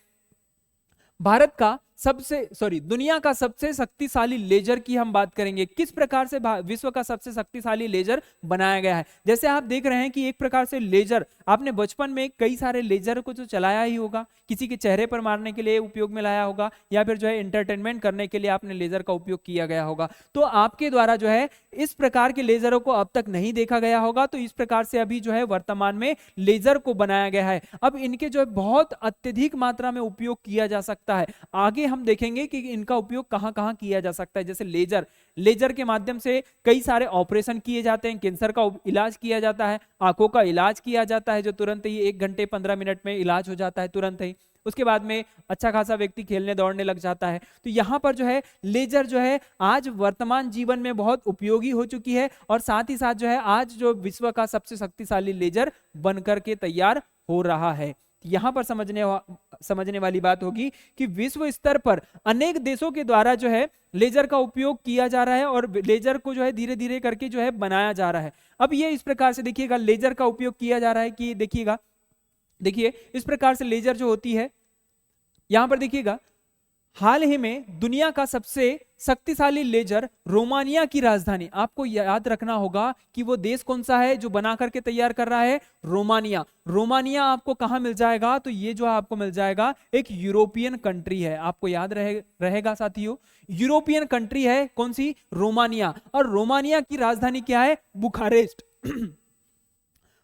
भारत का दुनिया का सबसे शक्तिशाली लेजर की हम बात करेंगे। किस प्रकार से विश्व का सबसे शक्तिशाली लेजर बनाया गया है? जैसे आप देख रहे हैं कि एक प्रकार से लेजर, आपने बचपन में कई सारे लेजर को जो चलाया ही होगा, किसी के चेहरे पर मारने के लिए उपयोग में लाया होगा, या फिर जो है एंटरटेनमेंट करने के लिए आपने लेजर का उपयोग किया गया होगा। तो आपके द्वारा जो है इस प्रकार के लेजरों को अब तक नहीं देखा गया होगा, तो इस प्रकार से अभी जो है वर्तमान में लेजर को बनाया गया है। अब इनके जो है बहुत अत्यधिक मात्रा में उपयोग किया जा सकता है। आगे हम देखेंगे कि इनका उपयोग कहां कहां किया जा सकता है। जैसे लेजर के माध्यम से कई सारे ऑपरेशन किए जाते हैं, कैंसर का इलाज किया जाता है, आंखों का इलाज किया जाता है, जो तुरंत ही 1 घंटे 15 मिनट में इलाज हो जाता है तुरंत ही। उसके बाद में अच्छा खासा व्यक्ति खेलने दौड़ने लग जाता है। तो यहाँ पर जो है लेजर जो है आज वर्तमान जीवन में बहुत उपयोगी हो चुकी है, और साथ ही साथ जो है आज जो विश्व का सबसे शक्तिशाली लेजर बनकर के तैयार हो रहा है। यहां पर समझने वाली बात होगी कि विश्व स्तर पर अनेक देशों के द्वारा जो है लेजर का उपयोग किया जा रहा है, और लेजर को जो है धीरे धीरे करके जो है बनाया जा रहा है। अब ये इस प्रकार से देखिएगा लेजर का उपयोग किया जा रहा है कि देखिए इस प्रकार से लेजर जो होती है, यहां पर देखिएगा हाल ही में दुनिया का सबसे शक्तिशाली लेजर रोमानिया की राजधानी, आपको याद रखना होगा कि वो देश कौन सा है जो बना करके तैयार कर रहा है? रोमानिया आपको कहां मिल जाएगा? तो ये जो आपको मिल जाएगा एक यूरोपियन कंट्री है। आपको याद रहेगा साथियों, यूरोपियन कंट्री है कौन सी? रोमानिया। और रोमानिया की राजधानी क्या है? बुखारेस्ट।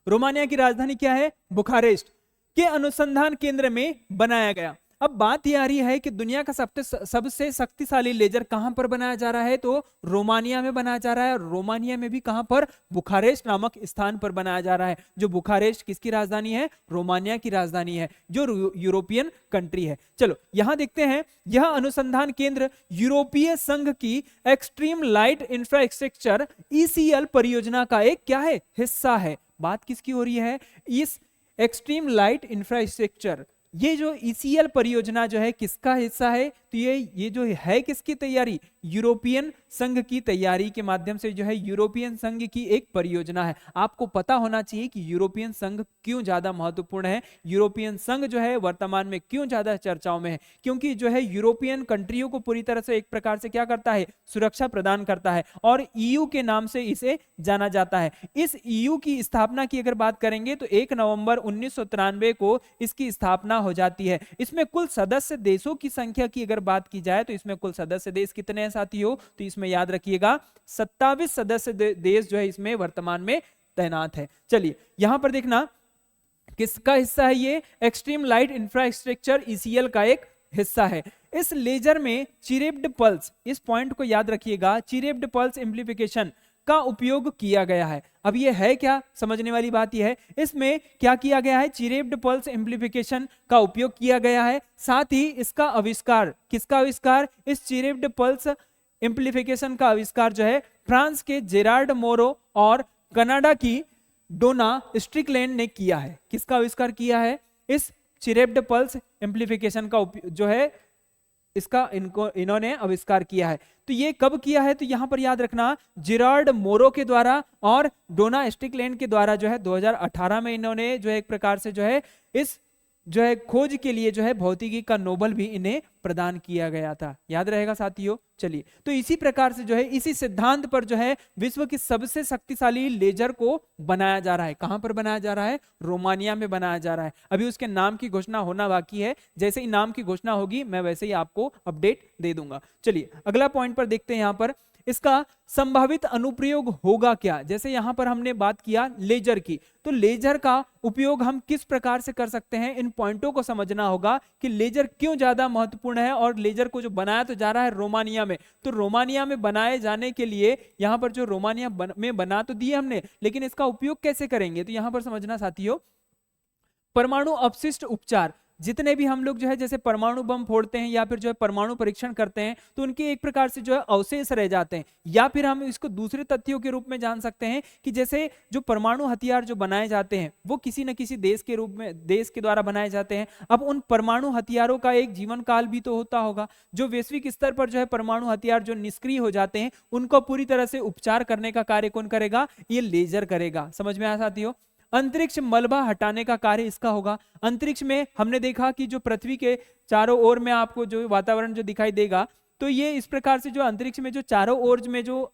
रोमानिया की राजधानी क्या है? बुखारेस्ट के अनुसंधान केंद्र में बनाया गया। अब बात यह आ रही है कि दुनिया का सबसे शक्तिशाली लेजर कहां पर बनाया जा रहा है? तो रोमानिया में बनाया जा रहा है। रोमानिया में भी कहां पर? बुखारेस्ट नामक स्थान पर बनाया जा रहा है। जो बुखारेस्ट किसकी राजधानी है? रोमानिया की राजधानी है, जो यूरोपियन कंट्री है। चलो यहां देखते हैं, यह अनुसंधान केंद्र यूरोपीय संघ की एक्सट्रीम लाइट इंफ्रास्ट्रक्चर ECL परियोजना का एक क्या है? हिस्सा है। बात किसकी हो रही है? इस एक्सट्रीम लाइट इंफ्रास्ट्रक्चर, ये जो ECL परियोजना जो है किसका हिस्सा है? तो ये जो है किसकी तैयारी? यूरोपियन संघ की तैयारी के माध्यम से जो है यूरोपियन संघ की एक परियोजना है। आपको पता होना चाहिए कि यूरोपियन संघ क्यों ज्यादा महत्वपूर्ण है, यूरोपियन संघ जो है वर्तमान में क्यों ज्यादा चर्चाओं में है, क्योंकि जो है यूरोपियन कंट्रियों को पूरी तरह से एक प्रकार से क्या करता है? सुरक्षा प्रदान करता है, और EU के नाम से इसे जाना जाता है। इस EU की स्थापना की अगर बात करेंगे तो 1 नवंबर 1993 को इसकी स्थापना हो जाती है। इसमें कुल सदस्य देशों की संख्या की अगर बात की जाए तो इसमें कुल सदस्य देश कितने हैं साथियों? तो इसमें याद रखिएगा 27 सदस्य देश जो है इसमें वर्तमान में तैनात है। चलिए यहां पर देखना किसका हिस्सा है? ये एक्सट्रीम लाइट इंफ्रास्ट्रक्चर ECL का एक हिस्सा है। इस लेजर में चिरेप्ड पल्स, इस पॉइंट को याद रखिएगा, चिरेप्ड पल्स एम्प्लीफिकेशन का उपयोग किया गया है। अब ये है क्या, समझने वाली बात यह है, इसमें क्या किया गया है, चिरेप्ड पल्स एम्प्लीफिकेशन का उपयोग किया गया है। साथ ही इसका आविष्कार, किसका आविष्कार, इस चिरेप्ड पल्स एम्प्लीफिकेशन का आविष्कार जो है फ्रांस के जेरार्ड मोरो और कनाडा की डोना स्ट्रिकलैंड ने किया है। किसका आविष्कार किया है, इस चिरेप्ड पल्स एम्प्लीफिकेशन का जो है इसका इन्होंने आविष्कार किया है। तो ये कब किया है, तो यहां पर याद रखना, जेरार्ड मोरो के द्वारा और डोना स्ट्रिकलैंड के द्वारा जो है 2018 में इन्होंने जो है एक प्रकार से जो है इस जो है खोज के लिए जो है भौतिकी का नोबेल भी इन्हें प्रदान किया गया था। याद रहेगा साथियों। चलिए, तो इसी प्रकार से जो है इसी सिद्धांत पर जो है विश्व की सबसे शक्तिशाली लेजर को बनाया जा रहा है। कहां पर बनाया जा रहा है, रोमानिया में बनाया जा रहा है। अभी उसके नाम की घोषणा होना बाकी है, जैसे ही नाम की घोषणा होगी मैं वैसे ही आपको अपडेट दे दूंगा। चलिए अगला पॉइंट पर देखते हैं, यहां पर इसका संभावित अनुप्रयोग होगा क्या। जैसे यहां पर हमने बात किया लेजर की, तो लेजर का उपयोग हम किस प्रकार से कर सकते हैं, इन पॉइंटों को समझना होगा कि लेजर क्यों ज्यादा महत्वपूर्ण है। और लेजर को जो बनाया तो जा रहा है रोमानिया में, तो रोमानिया में बनाए जाने के लिए यहां पर जो रोमानिया में बना तो दिए हमने, लेकिन इसका उपयोग कैसे करेंगे, तो यहां पर समझना साथियों, परमाणु अपशिष्ट उपचार, जितने भी हम लोग जो है जैसे परमाणु बम फोड़ते हैं या फिर जो है परमाणु परीक्षण करते हैं, तो उनके एक प्रकार से जो है अवशेष रह जाते हैं। या फिर हम इसको दूसरे तथ्यों के रूप में जान सकते हैं कि जैसे जो परमाणु हथियार जो बनाए जाते हैं वो किसी न किसी देश के रूप में, देश के द्वारा बनाए जाते हैं। अब उन परमाणु हथियारों का एक जीवन काल भी तो होता होगा। जो वैश्विक स्तर पर जो है परमाणु हथियार जो निष्क्रिय हो जाते हैं उनको पूरी तरह से उपचार करने का कार्य कौन करेगा, ये लेजर करेगा। समझ में आया साथियों। अंतरिक्ष मलबा हटाने का कार्य इसका होगा। अंतरिक्ष में हमने देखा कि जो पृथ्वी के चारों ओर में आपको जो वातावरण जो दिखाई देगा, तो ये इस प्रकार से जो अंतरिक्ष में जो चारों ओर में जो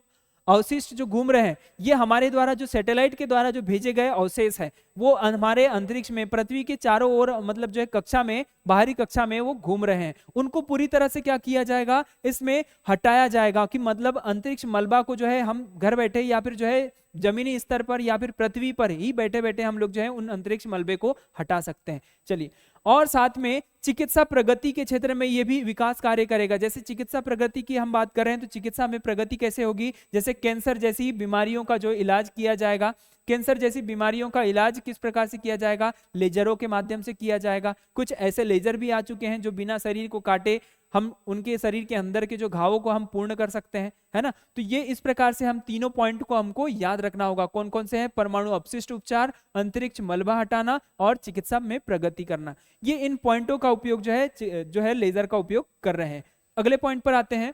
अवशिष्ट जो घूम रहे हैं, ये हमारे द्वारा जो सैटेलाइट के द्वारा जो भेजे गए अवशेष है, वो हमारे अंतरिक्ष में पृथ्वी के चारों ओर मतलब जो है कक्षा में, बाहरी कक्षा में वो घूम रहे हैं। उनको पूरी तरह से क्या किया जाएगा, इसमें हटाया जाएगा। कि मतलब अंतरिक्ष मलबा को जो है हम घर बैठे या फिर जो है जमीनी स्तर पर या फिर पृथ्वी पर ही बैठे बैठे हम लोग जो है उन अंतरिक्ष मलबे को हटा सकते हैं। चलिए, और साथ में चिकित्सा प्रगति के क्षेत्र में ये भी विकास कार्य करेगा। जैसे चिकित्सा प्रगति की हम बात कर रहे हैं, तो चिकित्सा में प्रगति कैसे होगी, जैसे कैंसर जैसी बीमारियों का जो इलाज किया जाएगा, कैंसर जैसी बीमारियों का इलाज किस प्रकार से किया जाएगा, लेजरों के माध्यम से किया जाएगा। कुछ ऐसे लेजर भी आ चुके हैं जो बिना शरीर को काटे हम उनके शरीर के अंदर के जो घावों को हम पूर्ण कर सकते हैं, है ना। तो ये इस प्रकार से हम तीनों पॉइंट को हमको याद रखना होगा। कौन कौन से हैं, परमाणु अपशिष्ट उपचार, अंतरिक्ष मलबा हटाना और चिकित्सा में प्रगति करना। ये इन पॉइंटों का उपयोग जो है लेजर का उपयोग कर रहे हैं। अगले पॉइंट पर आते हैं।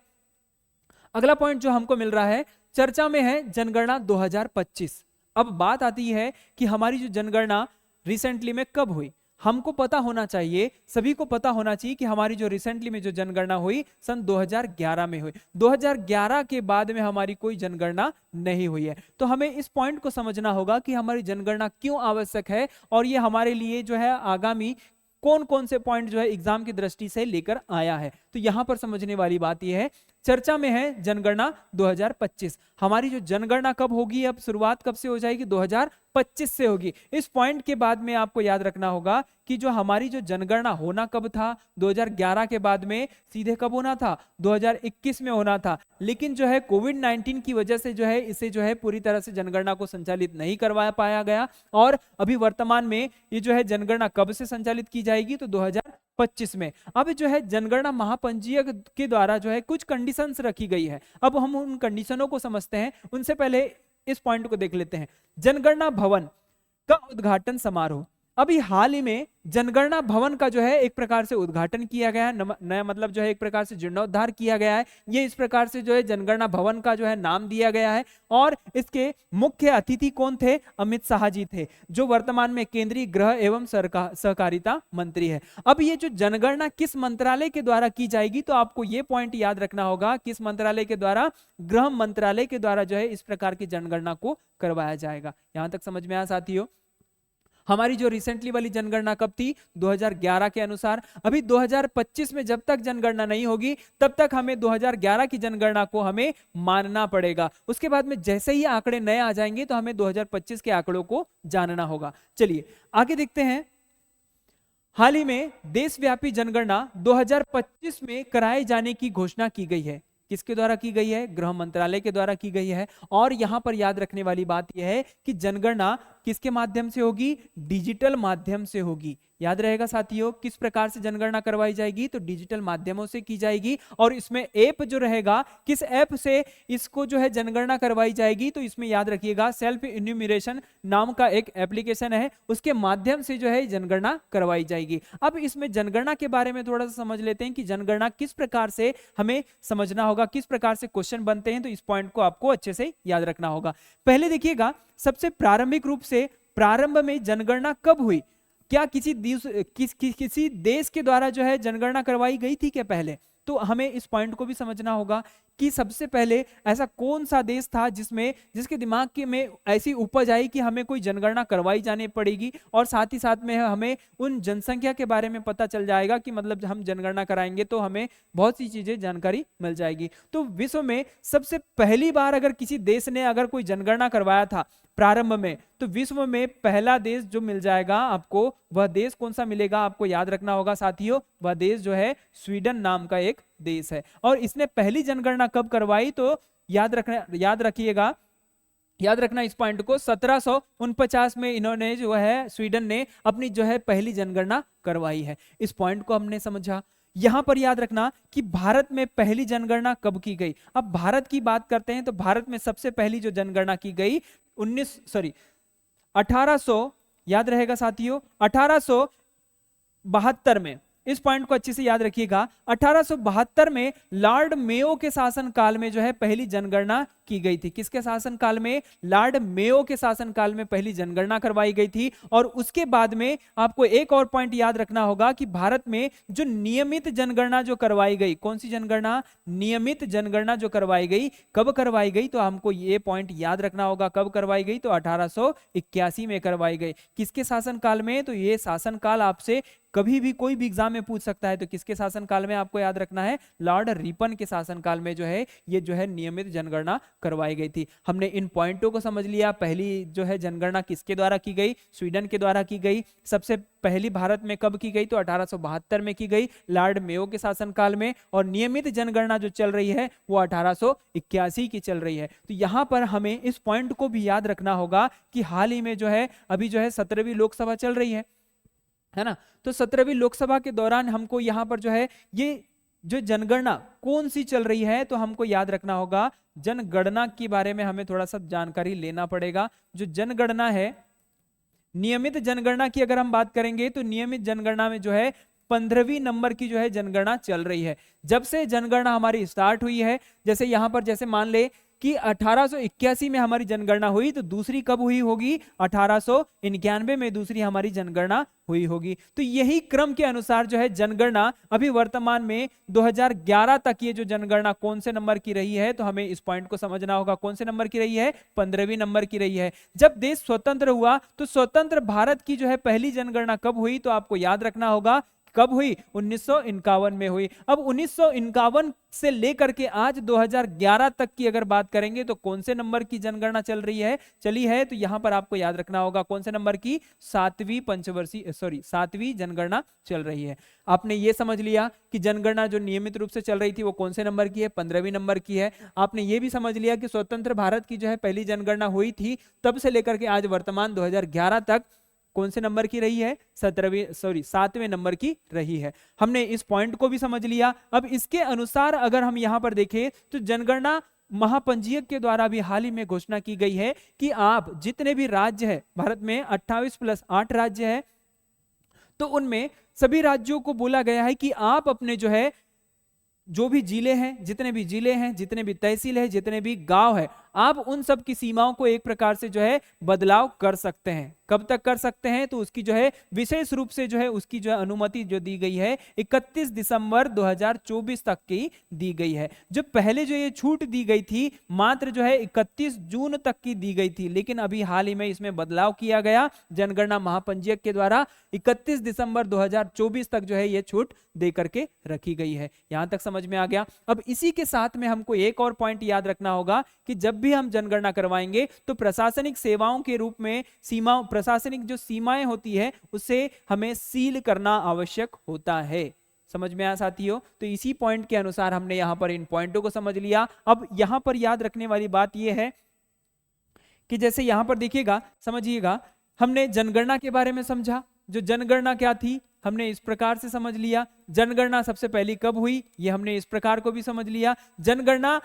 अगला पॉइंट जो हमको मिल रहा है, चर्चा में है जनगणना 2025। अब बात आती है कि हमारी जो जनगणना रिसेंटली में कब हुई। हमको पता होना चाहिए, सभी को पता होना चाहिए कि हमारी जो रिसेंटली में जो जनगणना हुई सन 2011 में हुई। 2011 के बाद में हमारी कोई जनगणना नहीं हुई है। तो हमें इस पॉइंट को समझना होगा कि हमारी जनगणना क्यों आवश्यक है और ये हमारे लिए जो है आगामी कौन कौन से पॉइंट जो है एग्जाम की दृष्टि से लेकर आया है। तो यहां पर समझने वाली बात यह है, चर्चा में है जनगणना 2025। हमारी जो जनगणना कब होगी, अब शुरुआत कब से हो जाएगी, 2025 से होगी। इस पॉइंट के बाद में आपको याद रखना होगा कि जो हमारी जो जनगणना होना कब था, 2011 के बाद में सीधे कब होना था, 2021 में होना था। लेकिन जो है कोविड-19 की वजह से जो है इसे जो है पूरी तरह से जनगणना को संचालित नहीं करवा पाया गया। और अभी वर्तमान में ये जो है जनगणना कब से संचालित की जाएगी, तो 2025 में। अब जो है जनगणना महापंजीयक के द्वारा जो है कुछ कंडीशंस रखी गई है। अब हम उन कंडीशनों को समझते हैं, उनसे पहले इस पॉइंट को देख लेते हैं। जनगणना भवन का उद्घाटन समारोह। अभी हाल ही में जनगणना भवन का जो है एक प्रकार से उद्घाटन किया गया है, नया मतलब जो है एक प्रकार से जीर्णोद्धार किया गया है। ये इस प्रकार से जो है जनगणना भवन का जो है नाम दिया गया है। और इसके मुख्य अतिथि कौन थे, अमित शाह जी थे, जो वर्तमान में केंद्रीय गृह एवं सहकारिता मंत्री है। अब ये जो जनगणना किस मंत्रालय के द्वारा की जाएगी, तो आपको ये पॉइंट याद रखना होगा, किस मंत्रालय के द्वारा, गृह मंत्रालय के द्वारा जो है इस प्रकार की जनगणना को करवाया जाएगा। यहां तक समझ में आया साथियों। हमारी जो रिसेंटली वाली जनगणना कब थी, 2011 के अनुसार। अभी 2025 में जब तक जनगणना नहीं होगी तब तक हमें 2011 की जनगणना को हमें मानना पड़ेगा। उसके बाद में जैसे ही आंकड़े नए आ जाएंगे तो हमें 2025 के आंकड़ों को जानना होगा। चलिए आगे देखते हैं। हाल ही में देशव्यापी जनगणना 2025 में कराए जाने की घोषणा की गई है। किसके द्वारा की गई है? गृह मंत्रालय के द्वारा की गई है। और यहां पर याद रखने वाली बात यह है कि जनगणना किसके माध्यम से होगी? डिजिटल माध्यम से होगी। याद रहेगा साथियों, किस प्रकार से जनगणना करवाई जाएगी? तो डिजिटल माध्यमों से की जाएगी। और इसमें ऐप जो रहेगा, किस ऐप से इसको जो है जनगणना करवाई जाएगी? तो इसमें याद रखिएगा सेल्फ इन्यूमरेशन नाम का एक एप्लीकेशन है, उसके माध्यम से जो है जनगणना करवाई जाएगी। अब इसमें जनगणना के बारे में थोड़ा सा समझ लेते हैं कि जनगणना किस प्रकार से हमें समझना होगा, किस प्रकार से क्वेश्चन बनते हैं। तो इस पॉइंट को आपको अच्छे से याद रखना होगा। पहले देखिएगा, सबसे प्रारंभिक रूप से प्रारंभ में जनगणना कब हुई? क्या किसी देश के द्वारा जो है जनगणना करवाई गई थी क्या पहले? तो हमें इस पॉइंट को भी समझना होगा कि सबसे पहले ऐसा कौन सा देश था जिसके दिमाग के में ऐसी उपज आई कि हमें कोई जनगणना करवाई जानी पड़ेगी, और साथ ही साथ में हमें उन जनसंख्या के बारे में पता चल जाएगा कि मतलब हम जनगणना कराएंगे तो हमें बहुत सी चीजें जानकारी मिल जाएगी। तो विश्व में सबसे पहली बार अगर किसी देश ने अगर कोई जनगणना करवाया था प्रारंभ में, तो विश्व में पहला देश जो मिल जाएगा आपको, वह देश कौन सा मिलेगा? आपको याद रखना होगा साथियों, वह देश जो है स्वीडन नाम का एक देश है। और इसने पहली जनगणना कब करवाई? तो याद रखना इस पॉइंट को, 1749 में इन्होंने जो है स्वीडन ने अपनी जो है पहली जनगणना करवाई है। इस पॉइंट को हमने समझा। यहां पर याद रखना कि भारत में पहली जनगणना कब की गई। अब भारत की बात करते हैं तो भारत में सबसे पहली जो जनगणना की गई 1800, याद रहेगा साथियों, 1872 में। इस पॉइंट को अच्छे से याद रखिएगा। 1872 में लॉर्ड मेयो के शासन काल में जो है पहली जनगणना की गई थी। किसके शासन काल में? लॉर्ड मेयो के शासन काल में पहली जनगणना करवाई गई थी। और उसके बाद में आपको एक और पॉइंट याद रखना होगा कि भारत में जो नियमित जनगणना जो करवाई गई, कौन सी जनगणना? नियमित जनगणना जो करवाई गई, कब करवाई गई? तो हमको ये पॉइंट याद रखना होगा, कब करवाई गई? तो 1881 में करवाई गई। किसके शासन काल में? तो ये शासन काल आपसे कभी भी कोई भी एग्जाम में पूछ सकता है। तो किसके शासन काल में आपको याद रखना है? लॉर्ड रिपन के शासन काल में जो है ये जो है नियमित जनगणना करवाई गई थी। हमने इन पॉइंटों को समझ लिया। पहली जो है जनगणना किसके द्वारा की गई? स्वीडन के द्वारा की गई। सबसे पहली भारत में कब की गई? तो 1872 में की गई, लॉर्ड मेयो के शासन काल में। और नियमित जनगणना जो चल रही है वो 1881 की चल रही है। तो यहां पर हमें इस पॉइंट को भी याद रखना होगा कि हाल ही में जो है अभी जो है 17वीं लोकसभा चल रही है ना। तो 17वीं लोकसभा के दौरान हमको यहां पर जो है ये जो जनगणना कौन सी चल रही है, तो हमको याद रखना होगा जनगणना के बारे में हमें थोड़ा सा जानकारी लेना पड़ेगा। जो जनगणना है, नियमित जनगणना की अगर हम बात करेंगे तो नियमित जनगणना में जो है 15वीं नंबर की जो है जनगणना चल रही है। जब से जनगणना हमारी स्टार्ट हुई है, जैसे यहां पर जैसे मान ले कि 1881 में हमारी जनगणना हुई, तो दूसरी कब हुई होगी? 1891 में दूसरी हमारी जनगणना हुई होगी। तो यही क्रम के अनुसार जो है जनगणना अभी वर्तमान में 2011 तक ये जो जनगणना कौन से नंबर की रही है? तो हमें इस पॉइंट को समझना होगा, कौन से नंबर की रही है? 15वीं नंबर की रही है। जब देश स्वतंत्र हुआ तो स्वतंत्र भारत की जो है पहली जनगणना कब हुई? तो आपको याद रखना होगा कब हुई? 1951 में हुई। अब 1951 से लेकर के आज 2011 तक की अगर बात करेंगे तो कौन से नंबर की जनगणना चली है? तो यहां पर आपको याद रखना होगा कौन से नंबर की? 7वीं जनगणना चल रही है। आपने ये समझ लिया कि जनगणना जो नियमित रूप से चल रही थी वो कौन से नंबर की है? 15वीं नंबर की है। आपने ये भी समझ लिया कि स्वतंत्र भारत की जो है पहली जनगणना हुई थी, तब से लेकर के आज वर्तमान 2011 तक कौन से नंबर की रही है? 7वें नंबर की रही है। हमने इस पॉइंट को भी समझ लिया। अब इसके अनुसार अगर हम यहां पर देखें तो जनगणना महापंजीयक के द्वारा भी हाल ही में घोषणा की गई है कि आप जितने भी राज्य है, भारत में 28+8 राज्य है, तो उनमें सभी राज्यों को बोला गया है कि आप अपने जो है जो भी जिले हैं, जितने भी जिले हैं, जितने भी तहसील है, जितने भी गांव है, आप उन सब की सीमाओं को एक प्रकार से जो है बदलाव कर सकते हैं। कब तक कर सकते हैं? तो उसकी जो है विशेष रूप से जो है उसकी जो है अनुमति जो दी गई है 31 दिसंबर 2024 तक की दी गई है। जो पहले जो ये छूट दी गई थी मात्र जो है 31 जून तक की दी गई थी, लेकिन अभी हाल ही में इसमें बदलाव किया गया जनगणना महापंजीयक के द्वारा। 31 दिसंबर 2024 तक जो है ये छूट दे करके रखी गई है। यहां तक समझ में आ गया। अब इसी के साथ में हमको एक और पॉइंट याद रखना होगा कि जब भी हम जनगणना करवाएंगे तो प्रशासनिक सेवाओं के रूप में प्रशासनिक जो सीमाएं होती है उसे हमें सील करना आवश्यक होता है। समझ में आया साथियों? तो इसी पॉइंट के अनुसार हमने यहाँ पर इन पॉइंटों को समझ लिया। अब यहाँ पर याद रखने वाली बात यह है कि जैसे यहाँ पर देखिएगा, समझिएगा, हमने जनगणना के बारे में समझा। जो जनगणना क्या थी हमने इस प्रकार से समझ लिया। जनगणना सबसे पहली कब हुई ये हमने इस प्रकार को भी समझ लिया। जनगणना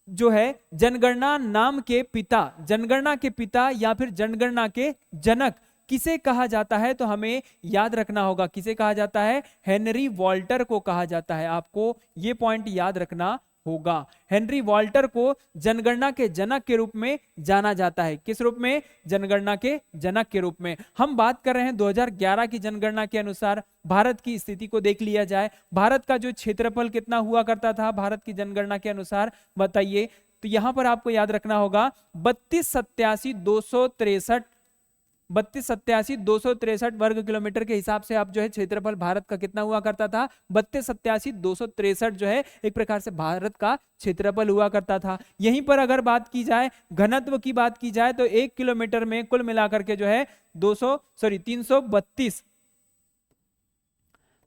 जो है, जनगणना नाम के पिता, जनगणना के पिता या फिर जनगणना के जनक किसे कहा जाता है, तो हमें याद रखना होगा किसे कहा जाता है, हेनरी वॉल्टर को कहा जाता है। आपको ये पॉइंट याद रखना होगा। हेनरी वॉल्टर को जनगणना के जनक के रूप में जाना जाता है। किस रूप में? जनगणना के जनक के रूप में। हम बात कर रहे हैं 2011 की जनगणना के अनुसार। भारत की स्थिति को देख लिया जाए, भारत का जो क्षेत्रफल कितना हुआ करता था भारत की जनगणना के अनुसार, बताइए। तो यहां पर आपको याद रखना होगा 3287,263 वर्ग किलोमीटर के हिसाब से आप जो है क्षेत्रफल भारत का कितना हुआ करता था, 3287,263 जो है एक प्रकार से भारत का क्षेत्रफल हुआ करता था। यहीं पर अगर बात की जाए, घनत्व की बात की जाए, तो 1 किलोमीटर में कुल मिलाकर के जो है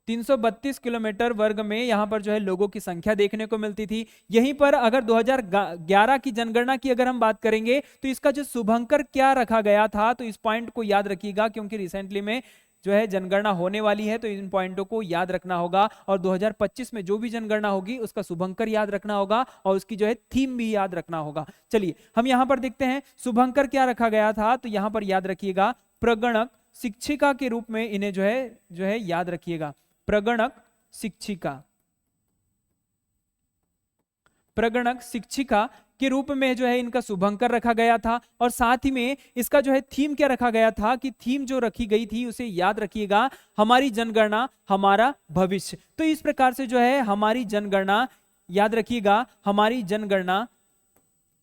332 किलोमीटर वर्ग में यहां पर जो है लोगों की संख्या देखने को मिलती थी। यहीं पर अगर 2011 की जनगणना की अगर हम बात करेंगे तो इसका जो शुभंकर क्या रखा गया था, तो इस पॉइंट को याद रखिएगा क्योंकि रिसेंटली में जो है जनगणना होने वाली है, तो इन पॉइंटों को याद रखना होगा। और 2025 में जो भी जनगणना होगी उसका शुभंकर याद रखना होगा और उसकी जो है थीम भी याद रखना होगा। चलिए हम यहां पर देखते हैं शुभंकर क्या रखा गया था, तो यहां पर याद रखिएगा प्रगणक शिक्षिका के रूप में इन्हें जो है याद रखिएगा, प्रगणक शिक्षिका के रूप में जो है इनका शुभंकर रखा गया था। और साथ ही में इसका जो है थीम क्या रखा गया था, कि थीम जो रखी गई थी उसे याद रखिएगा, हमारी जनगणना हमारा भविष्य। तो इस प्रकार से जो है हमारी जनगणना, याद रखिएगा, हमारी जनगणना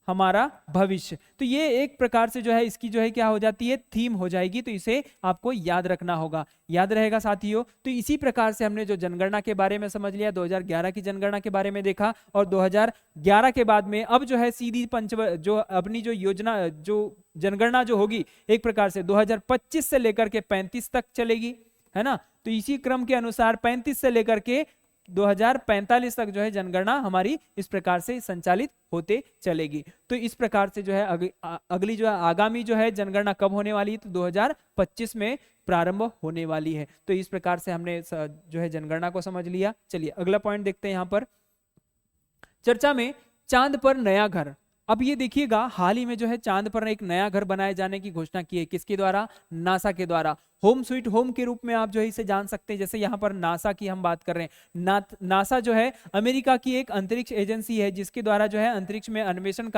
हमारा भविष्य। तो ये एक प्रकार से जो है इसकी जो है क्या हो जाती है, थीम हो जाएगी। तो इसे आपको याद रखना होगा, याद रहेगा साथियों। तो इसी प्रकार से हमने जो जनगणना के बारे में समझ लिया, 2011 की जनगणना के बारे में देखा। और 2011 के बाद में अब जो है सीधी जो अपनी जो योजना, जो जनगणना जो होगी एक प्रकार से 2025 से लेकर के 35 तक चलेगी, है ना। तो इसी क्रम के अनुसार 35 से लेकर के 2045 तक जो है जनगणना हमारी इस प्रकार से संचालित होते चलेगी। तो इस प्रकार से जो है अगली जो है आगामी जो है जनगणना कब होने वाली है, तो 2025 में प्रारंभ होने वाली है। तो इस प्रकार से हमने जो है जनगणना को समझ लिया। चलिए अगला पॉइंट देखते हैं। यहाँ पर चर्चा में चांद पर नया घर। अब ये देखिएगा, हाल ही में जो है चांद पर एक नया घर बनाए जाने की घोषणा की है। किसके द्वारा? नासा के द्वारा। होम स्वीट होम के रूप में आप जो है इसे जान सकते हैं। जैसे यहाँ पर नासा की हम बात कर रहे हैं, नासा जो है अमेरिका की एक अंतरिक्ष एजेंसी है जिसके द्वारा जो है अंतरिक्ष में अन्वेषण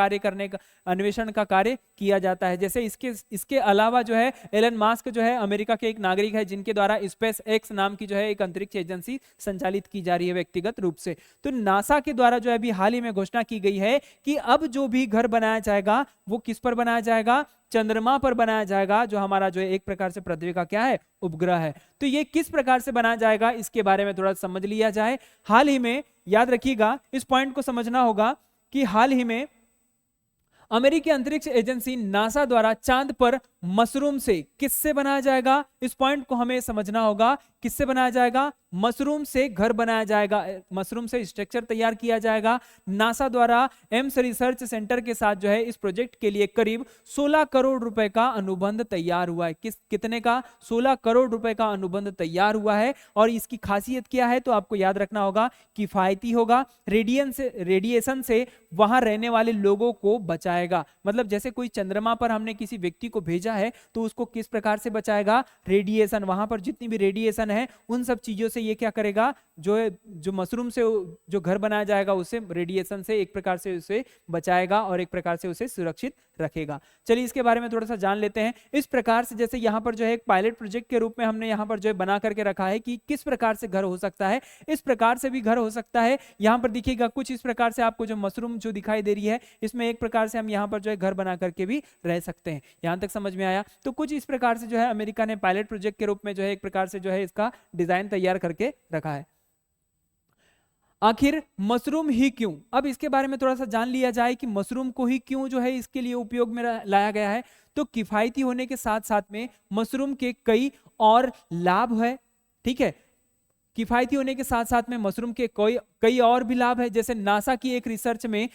का कार्य किया जाता है। जैसे इसके अलावा जो है एलन मास्क जो है अमेरिका के एक नागरिक है जिनके द्वारा स्पेस एक्स नाम की जो है एक अंतरिक्ष एजेंसी संचालित की जा रही है व्यक्तिगत रूप से। तो नासा के द्वारा जो है अभी हाल ही में घोषणा की गई है कि अब जो भी घर बनाया जाएगा वो किस पर बनाया जाएगा? चंद्रमा पर बनाया जाएगा, जो हमारा जो है एक प्रकार से पृथ्वी का क्या है, उपग्रह है। तो ये किस प्रकार से बनाया जाएगा इसके बारे में थोड़ा समझ लिया जाए। हाल ही में, याद रखिएगा, इस पॉइंट को समझना होगा कि हाल ही में अमेरिकी अंतरिक्ष एजेंसी नासा द्वारा चांद पर मशरूम से किससे बनाया जाएगा, इस पॉइंट को हमें समझना होगा। किससे बनाया जाएगा? मशरूम से घर बनाया जाएगा, मशरूम से स्ट्रक्चर तैयार किया जाएगा। नासा द्वारा एम्स रिसर्च सेंटर के साथ जो है इस प्रोजेक्ट के लिए करीब 16 करोड़ रुपए का अनुबंध तैयार हुआ है। कितने का? 16 करोड़ रुपए का अनुबंध तैयार हुआ है। और इसकी खासियत क्या है, तो आपको याद रखना होगा, किफायती होगा, रेडिएशन से वहां रहने वाले लोगों को बचाएगा। मतलब जैसे कोई चंद्रमा पर हमने किसी व्यक्ति को भेजा है तो उसको किस प्रकार से बचाएगा? रेडिएशन, वहां पर जितनी भी रेडिएशन है उन सब चीजों से ये क्या करेगा, जो मशरूम से जो घर बनाया जाएगा उसे रेडिएशन से एक प्रकार से उसे बचाएगा और एक प्रकार से उसे सुरक्षित रखेगा। चलिए इसके बारे में थोड़ा सा जान लेते हैं। इस प्रकार से जैसे यहाँ पर जो है एक पायलट प्रोजेक्ट के रूप में हमने यहाँ पर जो है बना करके रखा है कि किस प्रकार से घर हो सकता है। इस प्रकार से भी घर हो सकता है। यहाँ पर देखिएगा कुछ इस प्रकार से आपको जो मशरूम जो दिखाई दे रही है, इसमें एक प्रकार से हम यहाँ पर जो है घर बना करके भी रह सकते हैं। यहाँ तक समझ में आया? तो कुछ इस प्रकार से जो है अमेरिका ने पायलट प्रोजेक्ट के रूप में जो है एक प्रकार से जो है इसका डिजाइन तैयार करके रखा है। आखिर मशरूम ही क्यों? अब इसके बारे में थोड़ा सा जान लिया जाए कि मशरूम को ही क्यों जो है इसके लिए उपयोग में लाया गया है। तो किफायती होने के साथ साथ में मशरूम के कई और लाभ है। ठीक है, किफायती होने के साथ साथ में मशरूम के कई और भी लाभ है। जैसे नासा की एक रिसर्च में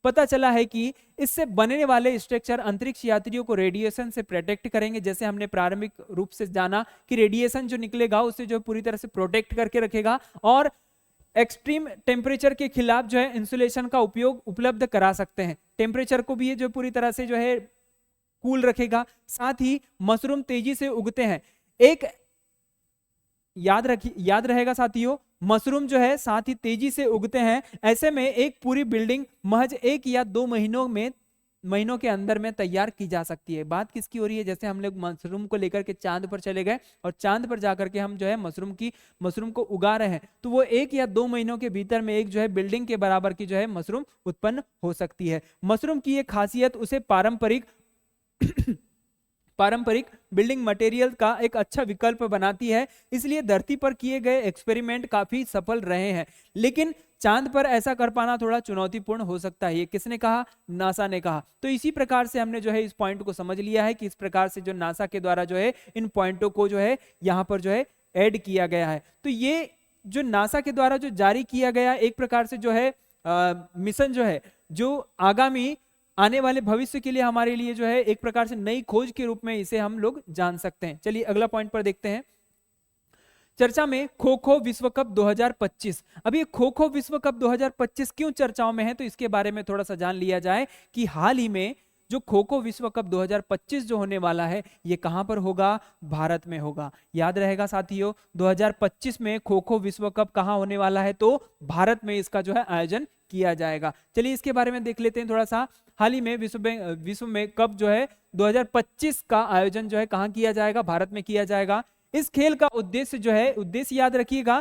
पता चला है कि इससे बनने वाले स्ट्रक्चर अंतरिक्ष यात्रियों को रेडिएशन से प्रोटेक्ट करेंगे। जैसे हमने प्रारंभिक रूप से जाना कि रेडिएशन जो निकलेगा उससे जो पूरी तरह से प्रोटेक्ट करके रखेगा, और एक्सट्रीम टेम्परेचर के खिलाफ जो है इंसुलेशन का उपयोग उपलब्ध करा सकते हैं। टेम्परेचर को भी ये जो पूरी तरह से जो है कूल रखेगा। साथ ही मशरूम तेजी से उगते हैं। एक याद रहेगा साथियों, मशरूम जो है साथ ही तेजी से उगते हैं। ऐसे में एक पूरी बिल्डिंग महज 1 या 2 महीनों के अंदर में तैयार की जा सकती है। बात किसकी हो रही है? जैसे हम लोग मशरूम को लेकर के चांद पर चले गए और चांद पर जाकर के हम जो है मशरूम को उगा रहे हैं, तो वो 1 या 2 महीनों के भीतर में एक जो है बिल्डिंग के बराबर की जो है मशरूम उत्पन्न हो सकती है। मशरूम की एक खासियत उसे पारंपरिक बिल्डिंग मटेरियल का एक अच्छा विकल्प बनाती है। इसलिए धरती पर किए गए एक्सपेरिमेंट काफी सफल रहे हैं, लेकिन चांद पर ऐसा कर पाना थोड़ा चुनौतीपूर्ण हो सकता है। ये किसने कहा? नासा ने कहा। तो इसी प्रकार से हमने जो है इस पॉइंट को समझ लिया है कि इस प्रकार से जो नासा के द्वारा जो है इन पॉइंटों को जो है यहाँ पर जो है ऐड किया गया है। तो ये जो नासा के द्वारा जो जारी किया गया एक प्रकार से जो है मिशन जो है, जो आगामी आने वाले भविष्य के लिए हमारे लिए जो है एक प्रकार से नई खोज के रूप में इसे हम लोग जान सकते हैं। चलिए अगला पॉइंट पर देखते हैं। चर्चा में खो खो विश्व कप 2025। अभी खो खो विश्व कप 2025 क्यों चर्चाओं में है, तो इसके बारे में थोड़ा सा जान लिया जाए कि हाल ही में जो खो खो विश्व कप 2025 जो होने वाला है ये कहां पर होगा? भारत में होगा। याद रहेगा साथियों, 2025 में खो खो विश्व कप कहां होने वाला है? तो भारत में इसका जो है आयोजन किया जाएगा। चलिए इसके बारे में देख लेते हैं थोड़ा सा। हाल ही में विश्व में कप जो है 2025 का आयोजन जो है कहां किया जाएगा? भारत में किया जाएगा। इस खेल का उद्देश्य याद रखिएगा,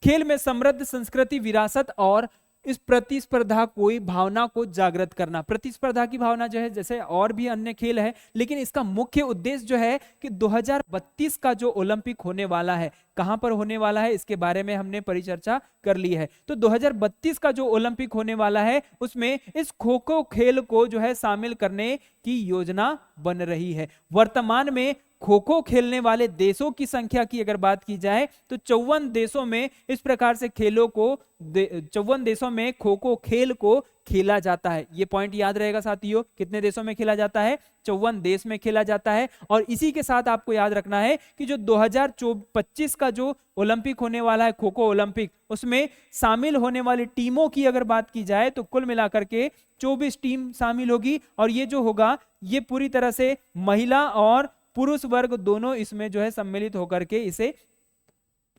खेल में समृद्ध संस्कृति, विरासत और इस प्रतिस्पर्धा कोई भावना को जागृत करना। प्रतिस्पर्धा की भावना जो है, जैसे और भी अन्य खेल है, लेकिन इसका मुख्य उद्देश्य जो है कि 2032 का जो ओलंपिक होने वाला है कहां पर होने वाला है इसके बारे में हमने परिचर्चा कर ली है। तो 2032 का जो ओलंपिक होने वाला है उसमें इस खो खो खेल को जो है शामिल करने की योजना बन रही है। वर्तमान में खो खो खेलने वाले देशों की संख्या की अगर बात की जाए तो 54 देशों में इस प्रकार से 54 देशों में खो खो खेल को खेला जाता है। ये पॉइंट याद रहेगा साथियों, कितने देशों में खेला जाता है? 54 देश में खेला जाता है। और इसी के साथ आपको याद रखना है कि जो 2025 का जो ओलंपिक होने वाला है, खो खो ओलंपिक, उसमें शामिल होने वाली टीमों की अगर बात की जाए तो कुल मिलाकर के 24 टीम शामिल होगी। और ये जो होगा ये पूरी तरह से महिला और पुरुष वर्ग दोनों इसमें जो है सम्मिलित होकर के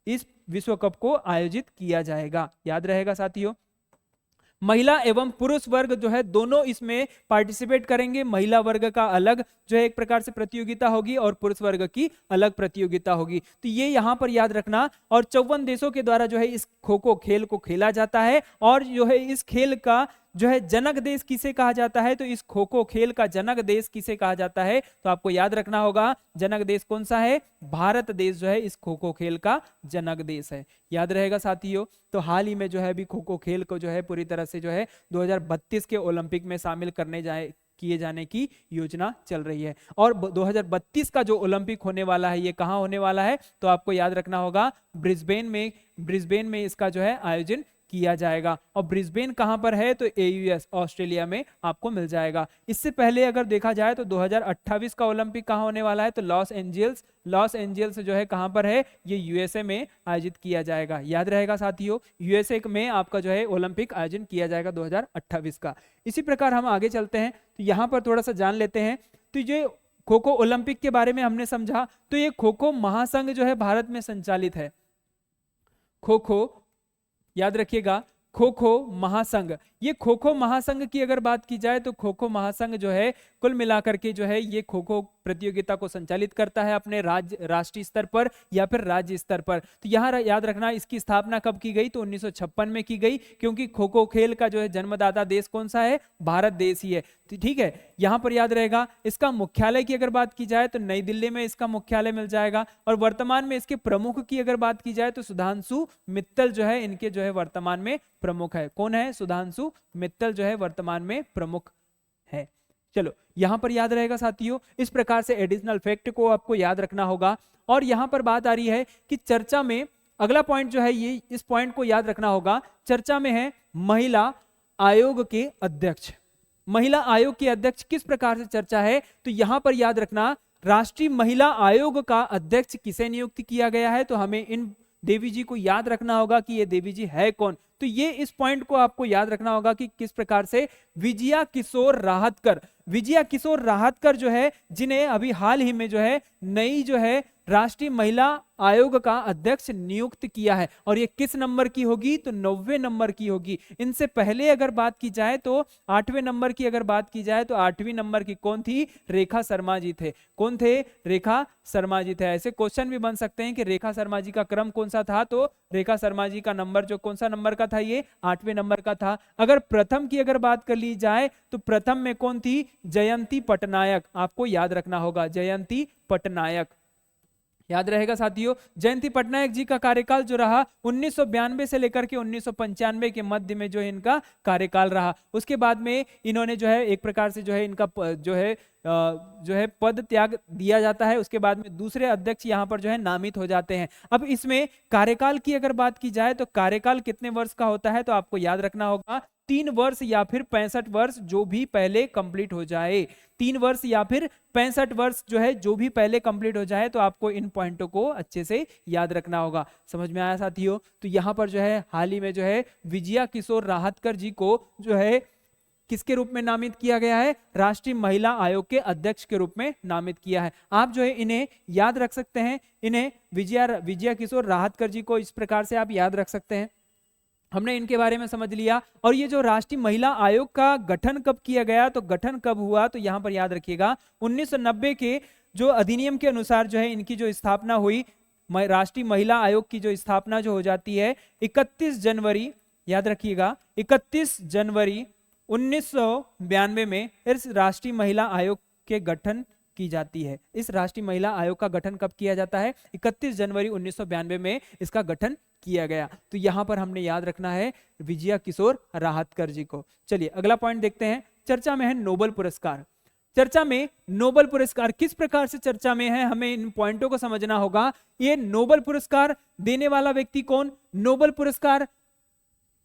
इस विश्व कप को आयोजित किया जाएगा। याद रहेगा साथियों, महिला एवं पुरुष वर्ग जो है दोनों इसमें पार्टिसिपेट करेंगे। महिला वर्ग का अलग जो है एक प्रकार से प्रतियोगिता होगी और पुरुष वर्ग की अलग प्रतियोगिता होगी। तो ये यहाँ पर याद रखना। और 54 देशों के द्वारा जो है इस खो खो खेल को खेला जाता है। और जो है इस खेल का जो है जनक देश किसे कहा जाता है? तो इस खो खो खेल का जनक देश किसे कहा जाता है? तो आपको याद रखना होगा जनक देश कौन सा है? भारत देश जो है इस खो खो खेल का जनक देश है। याद रहेगा साथियों। तो हाल ही में जो है अभी खो खो खेल को जो है पूरी तरह से जो है 2032 के ओलंपिक में शामिल किए जाने की योजना चल रही है। और 2032 का जो ओलंपिक होने वाला है ये कहाँ होने वाला है? तो आपको याद रखना होगा ब्रिस्बेन में इसका जो है आयोजन किया जाएगा। और ब्रिस्बेन कहां पर है? तो AUS ऑस्ट्रेलिया में आपको मिल जाएगा। इससे पहले अगर देखा जाए तो 2028 का ओलंपिक कहां होने वाला है? तो लॉस एंजल्स जो है कहां पर है? ये USA में आयोजित किया जाएगा। याद रहेगा साथियों, USA में आपका जो है ओलंपिक आयोजन किया जाएगा 2028 का। इसी प्रकार हम आगे चलते हैं तो यहां पर थोड़ा सा जान लेते हैं। तो ये खो खो ओलंपिक के बारे में हमने समझा। तो ये खो खो महासंघ जो है भारत में संचालित है। खो खो याद रखिएगा, खो खो महासंघ। ये खो खो महासंघ की अगर बात की जाए तो खो खो महासंघ जो है कुल मिलाकर के जो है ये खो खो प्रतियोगिता को संचालित करता है अपने राष्ट्रीय स्तर पर या फिर राज्य स्तर पर। तो यहाँ याद रखना इसकी स्थापना कब की गई? तो 1956 में की गई, क्योंकि खो खो खेल का जो है जन्मदाता देश कौन सा है? भारत देश ही है। ठीक है, यहाँ पर याद रहेगा। इसका मुख्यालय की अगर बात की जाए तो नई दिल्ली में इसका मुख्यालय मिल जाएगा। और वर्तमान में इसके प्रमुख की अगर बात की जाए तो सुधांशु मित्तल जो है इनके जो है वर्तमान में प्रमुख है। कौन है? सुधांशु मित्तल जो है वर्तमान में प्रमुख है। चलो यहां पर याद रहेगा साथियों। इस प्रकार से एडिशनल फैक्ट को आपको याद रखना होगा। और यहां पर बात आ रही है कि चर्चा में अगला पॉइंट जो है ये, इस पॉइंट को याद रखना होगा, चर्चा में है महिला आयोग के अध्यक्ष। महिला आयोग के अध्यक्ष किस प्रकार से चर्चा है, तो यहां पर याद रखना राष्ट्रीय महिला आयोग का अध्यक्ष किसे नियुक्त किया गया है, तो हमें इन देवी जी को याद रखना होगा कि ये देवी जी है कौन। तो ये इस पॉइंट को आपको याद रखना होगा कि किस प्रकार से विजया किशोर राहतकर, विजया किशोर राहतकर जो है, जिन्हें अभी हाल ही में जो है नई जो है राष्ट्रीय महिला आयोग का अध्यक्ष नियुक्त किया है, और ये किस नंबर की होगी, तो 90वें नंबर की होगी। इनसे पहले अगर बात की जाए तो 8वें नंबर की अगर बात की जाए तो 8वीं नंबर की कौन थी, रेखा शर्मा जी थे। कौन थे, रेखा शर्मा जी थे। ऐसे क्वेश्चन भी बन सकते हैं कि रेखा शर्मा जी का क्रम कौन सा था, तो रेखा शर्मा जी का नंबर जो कौन सा नंबर का था, ये 8वें नंबर का था। अगर प्रथम की अगर बात कर ली जाए तो प्रथम में कौन थी, जयंती पटनायक, आपको याद रखना होगा जयंती पटनायक, याद रहेगा साथियों। जयंती पटनायक जी का कार्यकाल जो रहा 1992 से लेकर के 1995 के मध्य में जो है इनका कार्यकाल रहा। उसके बाद में इन्होंने जो है एक प्रकार से जो है इनका जो है पद त्याग दिया जाता है। उसके बाद में दूसरे अध्यक्ष यहाँ पर जो है नामित हो जाते हैं। अब इसमें कार्यकाल की अगर बात की जाए तो कार्यकाल कितने वर्ष का होता है, तो आपको याद रखना होगा 3 वर्ष या फिर 65 वर्ष, जो भी पहले कंप्लीट हो जाए। 3 वर्ष या फिर 65 वर्ष जो है, जो भी पहले कंप्लीट हो जाए। तो आपको इन पॉइंटों को अच्छे से याद रखना होगा। समझ में आया साथियों। तो यहाँ पर जो है हाल ही में जो है विजया किशोर राहतकर जी को जो है किसके रूप में नामित किया गया है, राष्ट्रीय महिला आयोग के अध्यक्ष के रूप में नामित किया है। आप जो है इन्हें याद रख सकते हैं, इन्हें विजया किशोर राहतकर जी को इस प्रकार से आप याद रख सकते हैं। हमने इनके बारे में समझ लिया। और ये जो राष्ट्रीय महिला आयोग का गठन कब किया गया, तो गठन कब हुआ, तो यहां पर याद रखिएगा 1990 के जो अधिनियम के अनुसार जो है इनकी जो स्थापना हुई, राष्ट्रीय महिला आयोग की जो स्थापना जो हो जाती है 31 जनवरी, याद रखिएगा 31 जनवरी 1992 में इस राष्ट्रीय महिला आयोग के गठन की जाती है। इस राष्ट्रीय महिला आयोग का गठन कब किया जाता है, 31 जनवरी 1992 में इसका गठन किया गया। तो यहां पर हमने याद रखना है विजया किशोर राहतकर जी को। चलिए अगला पॉइंट देखते हैं। चर्चा में है नोबेल पुरस्कार। चर्चा में नोबेल पुरस्कार किस प्रकार से चर्चा में है, हमें इन पॉइंटों को समझना होगा। ये नोबेल पुरस्कार देने वाला व्यक्ति कौन, नोबेल पुरस्कार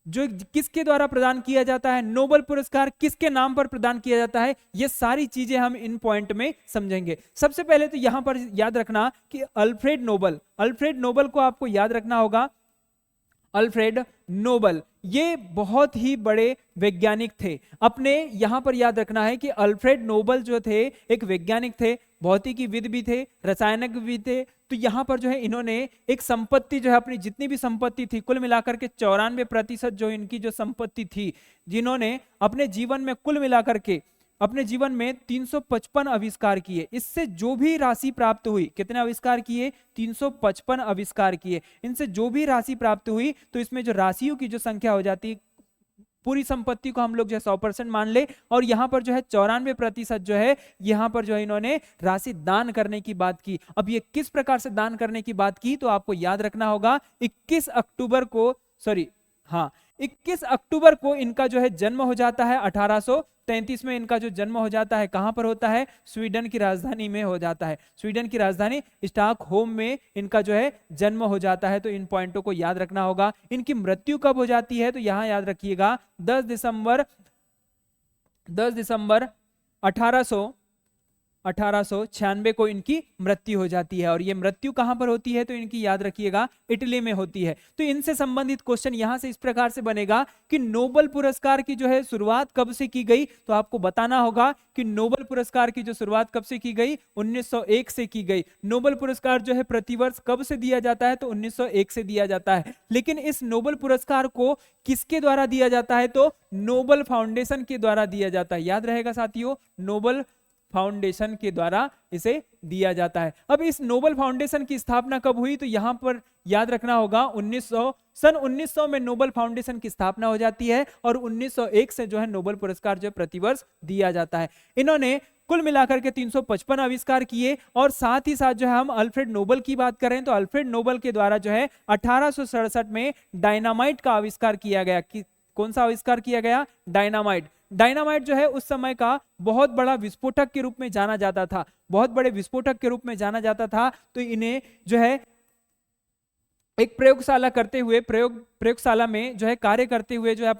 जो किसके द्वारा प्रदान किया जाता है, नोबेल पुरस्कार किसके नाम पर प्रदान किया जाता है, ये सारी चीजें हम इन पॉइंट में समझेंगे। सबसे पहले तो यहां पर याद रखना कि अल्फ्रेड नोबेल, अल्फ्रेड नोबेल को आपको याद रखना होगा। अल्फ्रेड नोबेल ये बहुत ही बड़े वैज्ञानिक थे। अपने यहां पर याद रखना है कि अल्फ्रेड नोबेल जो थे एक वैज्ञानिक थे, भौतिकीविद भी थे, रसायनज्ञ भी थे। तो यहां पर जो है इन्होंने एक संपत्ति जो है अपनी जितनी भी संपत्ति थी कुल मिलाकर के 94% जो इनकी जो संपत्ति थी, जिन्होंने अपने जीवन में कुल मिलाकर के अपने जीवन में 355 आविष्कार किए। इससे जो भी राशि प्राप्त हुई, कितने आविष्कार किए, 355 आविष्कार किए। इनसे जो भी राशि प्राप्त हुई तो इसमें जो राशियों की जो संख्या हो जाती, पूरी संपत्ति को हम लोग जो है 100% मान ले, और यहाँ पर जो है 94% जो है यहाँ पर जो है इन्होंने राशि दान करने की बात की। अब ये किस प्रकार से दान करने की बात की, तो आपको याद रखना होगा 21 अक्टूबर को इनका जो है जन्म हो जाता है। 1833 में इनका जो जन्म हो जाता है, कहां पर होता है, स्वीडन की राजधानी में हो जाता है। स्वीडन की राजधानी स्टॉकहोम में इनका जो है जन्म हो जाता है। तो इन पॉइंटों को याद रखना होगा। इनकी मृत्यु कब हो जाती है, तो यहां याद रखिएगा 10 दिसंबर 1896 को इनकी मृत्यु हो जाती है। और ये मृत्यु कहां पर होती है, तो इनकी याद रखिएगा इटली में होती है। तो इनसे संबंधित क्वेश्चन यहां से इस प्रकार से बनेगा कि नोबेल पुरस्कार की जो है शुरुआत कब से की गई, तो आपको बताना होगा कि नोबेल पुरस्कार की जो शुरुआत कब से की गई, 1901 से की गई। नोबेल पुरस्कार जो है प्रतिवर्ष कब से दिया जाता है, तो 1901 से दिया जाता है। लेकिन इस नोबेल पुरस्कार को किसके द्वारा दिया जाता है, तो नोबेल फाउंडेशन के द्वारा दिया जाता है। याद रहेगा साथियों, नोबेल फाउंडेशन के द्वारा इसे दिया जाता है। अब इस नोबेल फाउंडेशन की स्थापना कब हुई, तो यहां पर याद रखना होगा सन 1900 में नोबेल फाउंडेशन की स्थापना हो जाती है, और 1901 से जो है नोबेल पुरस्कार जो प्रतिवर्ष दिया जाता है। इन्होंने कुल मिलाकर के 355 आविष्कार किए। और साथ ही साथ जो है हम अल्फ्रेड नोबेल की बात करें तो अल्फ्रेड नोबेल के द्वारा जो है 1867 में डायनामाइट का आविष्कार किया गया। कौन सा आविष्कार किया गया, डायनामाइट। डायनामाइट जो है उस समय का बहुत बड़ा विस्फोटक के रूप में जाना जाता था, बहुत बड़े विस्फोटक के रूप में जाना जाता था। तो इन्हें जो है एक प्रयोगशाला करते हुए प्रयोगशाला में जो है कार्य करते हुए जो है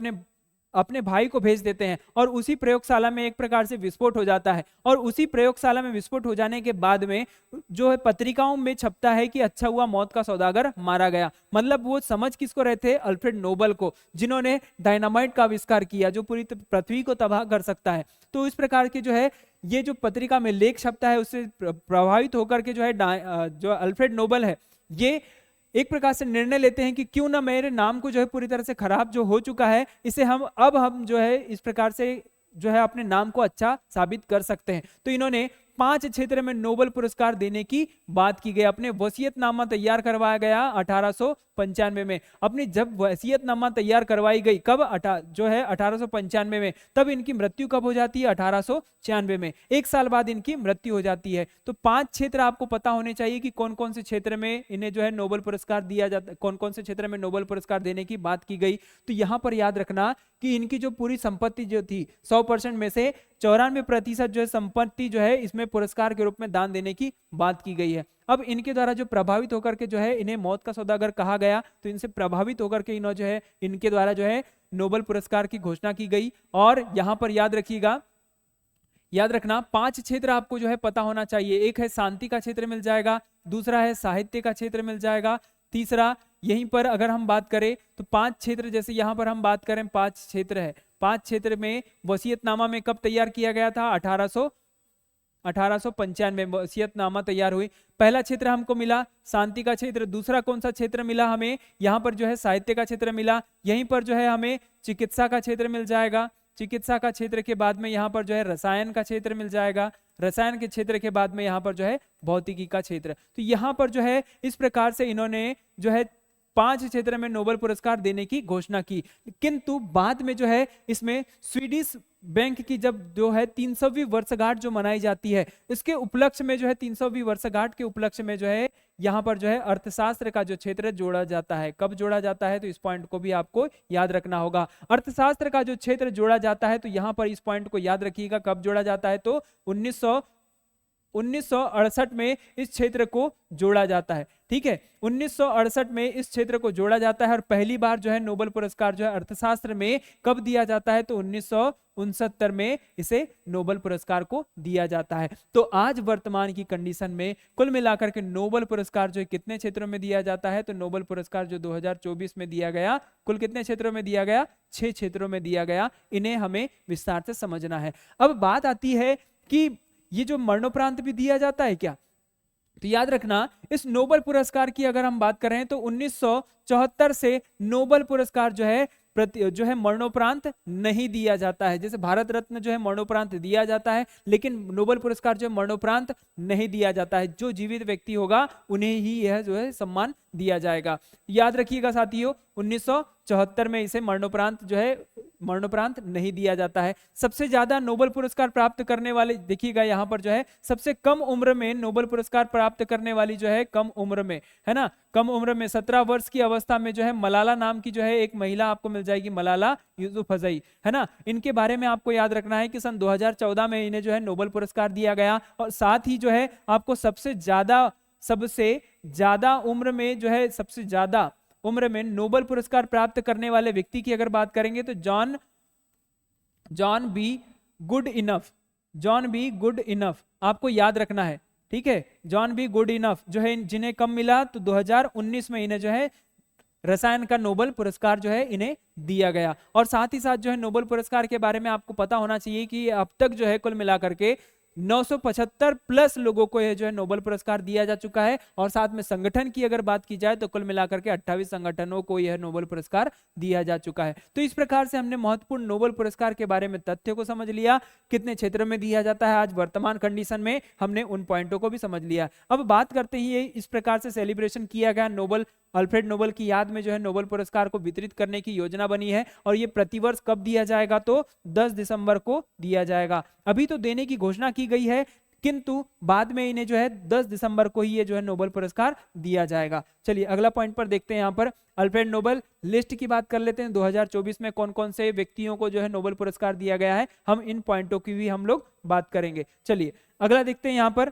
अपने भाई को भेज देते हैं और उसी प्रयोगशाला में एक प्रकार से विस्फोट हो जाता है और उसी प्रयोगशाला में विस्फोट हो जाने के बाद में जो है पत्रिकाओं में छपता है कि अच्छा हुआ मौत का सौदागर मारा गया। मतलब वो समझ किसको रहे थे? अल्फ्रेड नोबल को, जिन्होंने डायनामाइट का आविष्कार किया जो पूरी पृथ्वी को तबाह कर सकता है। तो इस प्रकार के जो है ये जो पत्रिका में लेख छपता है उससे प्रभावित होकर के जो है जो अल्फ्रेड नोबल है ये एक प्रकार से निर्णय लेते हैं कि क्यों ना मेरे नाम को जो है पूरी तरह से खराब जो हो चुका है इसे हम जो है इस प्रकार से जो है अपने नाम को अच्छा साबित कर सकते हैं। तो इन्होंने 5 क्षेत्र में नोबेल पुरस्कार देने की बात की गई। अपने वसीयतनामा तैयार करवाया गया 1895 में। अपनी जब वसीयतनामा तैयार करवाई गई कब? जो है 1895 में। तब इनकी मृत्यु कब हो जाती है? 1896 में। एक साल बाद इनकी मृत्यु हो जाती है। तो 5 क्षेत्र आपको पता होने चाहिए कि कौन कौन से क्षेत्र में इन्हें जो है नोबेल पुरस्कार दिया जाता, कौन कौन से क्षेत्र में नोबेल पुरस्कार देने की बात की गई। तो यहां पर याद रखना कि इनकी जो पूरी संपत्ति जो थी 100% में से 94% जो है संपत्ति जो है इसमें पुरस्कार के रूप में दान देने की बात की गई है। अब इनके द्वारा जो प्रभावित होकर के जो है इन्हें मौत का सौदागर कहा गया, तो इनसे प्रभावित होकर के इन्होंने जो है इनके द्वारा जो है नोबेल पुरस्कार की घोषणा की गई। और यहां पर याद रखिएगा, याद रखना 5 क्षेत्र आपको जो है पता होना चाहिए। एक है शांति का क्षेत्र मिल जाएगा, दूसरा है साहित्य का क्षेत्र मिल जाएगा, तीसरा यहीं पर अगर हम बात करें तो 5 क्षेत्र, जैसे यहां पर हम बात करें 5 क्षेत्र है। 5 क्षेत्र में वसीयतनामा में कब तैयार किया गया था? 1895 में वसीयतनामा तैयार हुई। पहला क्षेत्र हमको मिला शांति का क्षेत्र। दूसरा कौन सा क्षेत्र मिला हमें? यहाँ पर जो है साहित्य का क्षेत्र मिला। यहीं पर जो है हमें चिकित्सा का क्षेत्र मिल जाएगा। चिकित्सा का क्षेत्र के बाद में यहाँ पर जो है रसायन का क्षेत्र मिल जाएगा। रसायन के क्षेत्र के बाद में यहाँ पर जो है भौतिकी का क्षेत्र। तो यहाँ पर जो है इस प्रकार से इन्होंने जो है 5 क्षेत्र में नोबेल पुरस्कार देने की घोषणा की। किंतु बाद में जो है इसमें स्वीडिश बैंक की जब जो है 300वीं वर्षगांठ जो मनाई जाती है, इसके उपलक्ष्य में जो है 300वीं वर्षगांठ के उपलक्ष्य में जो है यहाँ पर जो है अर्थशास्त्र का जो क्षेत्र जोड़ा जाता है। कब जोड़ा जाता है? तो इस पॉइंट को भी आपको याद रखना होगा। अर्थशास्त्र का जो क्षेत्र जोड़ा जाता है, तो यहाँ पर इस पॉइंट को याद रखिएगा कब जोड़ा जाता है? तो 1968 में इस क्षेत्र को जोड़ा जाता है। ठीक है, 1968 में इस क्षेत्र को जोड़ा जाता है और पहली बार जो है नोबेल पुरस्कार जो है अर्थशास्त्र में कब दिया जाता है? तो 1969 में इसे नोबेल पुरस्कार को दिया जाता है। तो आज वर्तमान की कंडीशन में कुल मिलाकर के नोबेल पुरस्कार जो है कितने क्षेत्रों में दिया जाता है? तो नोबेल पुरस्कार जो 2024 में दिया गया, कुल कितने क्षेत्रों में दिया गया? 6 क्षेत्रों में दिया गया। इन्हें हमें विस्तार से समझना है। अब बात आती है कि ये जो मरणोपरांत भी दिया जाता है क्या? तो याद रखना इस नोबेल पुरस्कार की अगर हम बात करें तो 1974 से नोबेल पुरस्कार जो है मरणोपरांत नहीं दिया जाता है। जैसे भारत रत्न जो है मरणोपरांत दिया जाता है, लेकिन नोबेल पुरस्कार जो है मरणोपरांत नहीं दिया जाता है। जो जीवित व्यक्ति होगा उन्हें ही यह जो है सम्मान दिया जाएगा। याद रखिएगा साथियों, 1974 में इसे मरणोपरांत जो है मरणोपरांत नहीं दिया जाता है। सबसे ज्यादा नोबेल पुरस्कार प्राप्त करने वाले देखिएगा यहाँ पर जो है सबसे कम उम्र में नोबेल पुरस्कार प्राप्त करने वाली जो है कम उम्र में है ना, कम उम्र में 17 वर्ष की अवस्था में जो है मलाला नाम की जो है एक महिला आपको मिल जाएगी, मलाला यूसुफजई है ना। इनके बारे में आपको याद रखना है कि सन 2014 में इन्हें जो है नोबेल पुरस्कार दिया गया। और साथ ही जो है आपको सबसे ज्यादा उम्र में जो है सबसे ज्यादा उम्र में नोबेल पुरस्कार प्राप्त करने वाले व्यक्ति की अगर बात करेंगे तो जॉन बी गुड इनफ आपको याद रखना है। ठीक है, जॉन बी गुड इनफ जो है जिन्हें कब मिला? तो 2019 में इन्हें जो है रसायन का नोबेल पुरस्कार जो है इन्हें दिया गया। और साथ ही साथ जो है नोबेल पुरस्कार के बारे में आपको पता होना चाहिए कि अब तक जो है कुल मिलाकर के 975 प्लस लोगों को यह जो है नोबेल पुरस्कार दिया जा चुका है। और साथ में संगठन की अगर बात की जाए तो कुल मिलाकर के 28 संगठनों को यह नोबेल पुरस्कार दिया जा चुका है। तो इस प्रकार से हमने महत्वपूर्ण नोबेल पुरस्कार के बारे में तथ्यों को समझ लिया, कितने क्षेत्रों में दिया जाता है आज वर्तमान कंडीशन में, हमने उन पॉइंटों को भी समझ लिया। अब बात करते ही इस प्रकार से सेलिब्रेशन किया गया नोबेल अल्फ्रेड नोबेल की याद में जो है नोबेल पुरस्कार को वितरित करने की योजना बनी है। और ये प्रतिवर्ष कब दिया जाएगा? तो 10 दिसंबर को दिया जाएगा। अभी तो देने की घोषणा की गई है, किंतु बाद में इन्हें जो है 10 दिसंबर को ही ये जो है नोबेल पुरस्कार दिया जाएगा। चलिए अगला पॉइंट पर देखते हैं। यहाँ पर अल्फ्रेड नोबेल लिस्ट की बात कर लेते हैं। 2024 में कौन कौन से व्यक्तियों को जो है नोबेल पुरस्कार दिया गया है, हम इन पॉइंटों की भी हम लोग बात करेंगे। चलिए अगला देखते हैं। यहाँ पर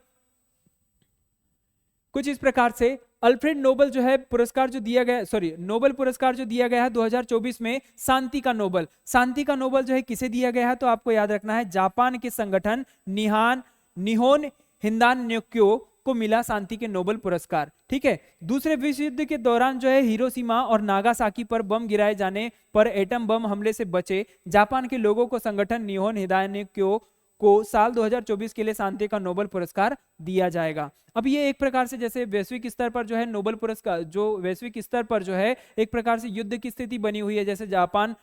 कुछ इस प्रकार से अल्फ्रेड नोबल जो है पुरस्कार जो दिया गया, सॉरी, नोबेल पुरस्कार जो दिया गया है 2024 में, शांति का नोबेल, शांति का नोबेल जो है किसे दिया गया है, तो आपको याद रखना है जापान के संगठन निहोन हिंदान्योक्यो को मिला शांति के नोबेल पुरस्कार। ठीक है, दूसरे विश्व युद्ध के दौरान जो है हिरोशिमा और नागासाकी पर बम गिराए जाने पर एटम बम हमले से बचे जापान के लोगों को संगठन निहोन हिंदान्योक्यो को साल 2024 के लिए शांति का नोबेल पुरस्कार दिया जाएगा। अब ये एक प्रकार से जैसे वैश्विक स्तर पर जो है नोबेल पुरस्कार, जो वैश्विक स्तर पर जो है एक प्रकार से युद्ध की स्थिति बनी हुई है, जैसे जापान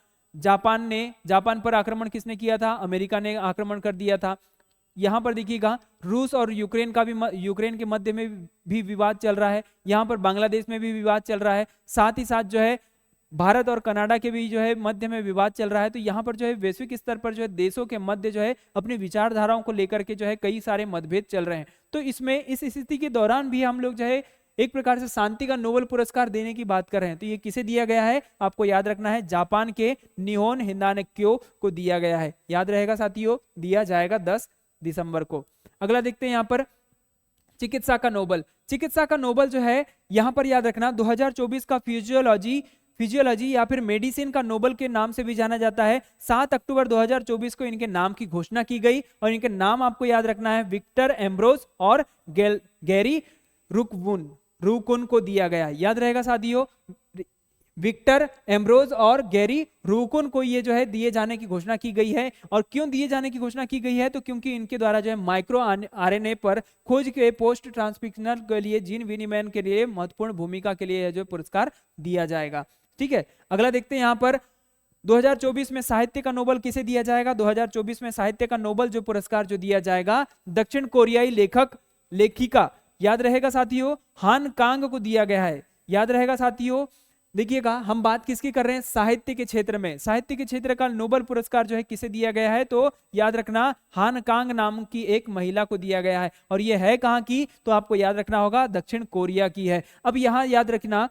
पर आक्रमण किसने किया था, अमेरिका ने आक्रमण कर दिया था। यहाँ पर देखिएगा रूस और यूक्रेन के मध्य में भी विवाद चल रहा है, यहाँ पर बांग्लादेश में भी विवाद चल रहा है, साथ ही साथ जो है भारत और कनाडा के भी जो है मध्य में विवाद चल रहा है। तो यहाँ पर जो है वैश्विक स्तर पर जो है देशों के मध्य जो है अपनी विचारधाराओं को लेकर के जो है कई सारे मतभेद चल रहे हैं। तो इसमें इस स्थिति के दौरान भी हम लोग जो है एक प्रकार से शांति का नोबेल पुरस्कार देने की बात कर रहे हैं। तो ये किसे दिया गया है, आपको याद रखना है जापान के निहोन हिंदान्योक्यो को दिया गया है। याद रहेगा साथियों, दिया जाएगा 10 दिसंबर को। अगला देखते हैं यहाँ पर चिकित्सा का नोबेल। चिकित्सा का नोबेल जो है यहाँ पर याद रखना 2024 का फिजियोलॉजी या फिर मेडिसिन का नोबेल के नाम से भी जाना जाता है। 7 अक्टूबर 2024 को इनके नाम की घोषणा की गई और इनके नाम आपको याद रखना है विक्टर एम्ब्रोस और गैरी रूकुन को दिया गया। याद रहेगा साथियों, विक्टर एम्ब्रोज और गैरी रूकुन को ये जो है दिए जाने की घोषणा की गई है। और क्यों दिए जाने की घोषणा की गई है, तो क्योंकि इनके द्वारा जो है माइक्रो आरएनए पर खोज के पोस्ट ट्रांसक्रिप्शनल के लिए जीन विनिमय के लिए महत्वपूर्ण भूमिका के लिए जो पुरस्कार दिया जाएगा। ठीक है, अगला देखते हैं यहाँ पर 2024 में साहित्य का नोबेल किसे दिया जाएगा। 2024 में साहित्य का नोबेल जो पुरस्कार जो दिया जाएगा दक्षिण कोरियाई लेखिका, याद रहेगा साथियों, हान कांग को दिया गया है। याद रहेगा साथियों, देखिएगा हम बात किसकी कर रहे हैं, साहित्य के क्षेत्र में। साहित्य के क्षेत्र का नोबेल पुरस्कार जो है किसे दिया गया है, तो याद रखना हान कांग नाम की एक महिला को दिया गया है। और ये है कहाँ की, तो आपको याद रखना होगा दक्षिण कोरिया की है। अब यहाँ याद रखना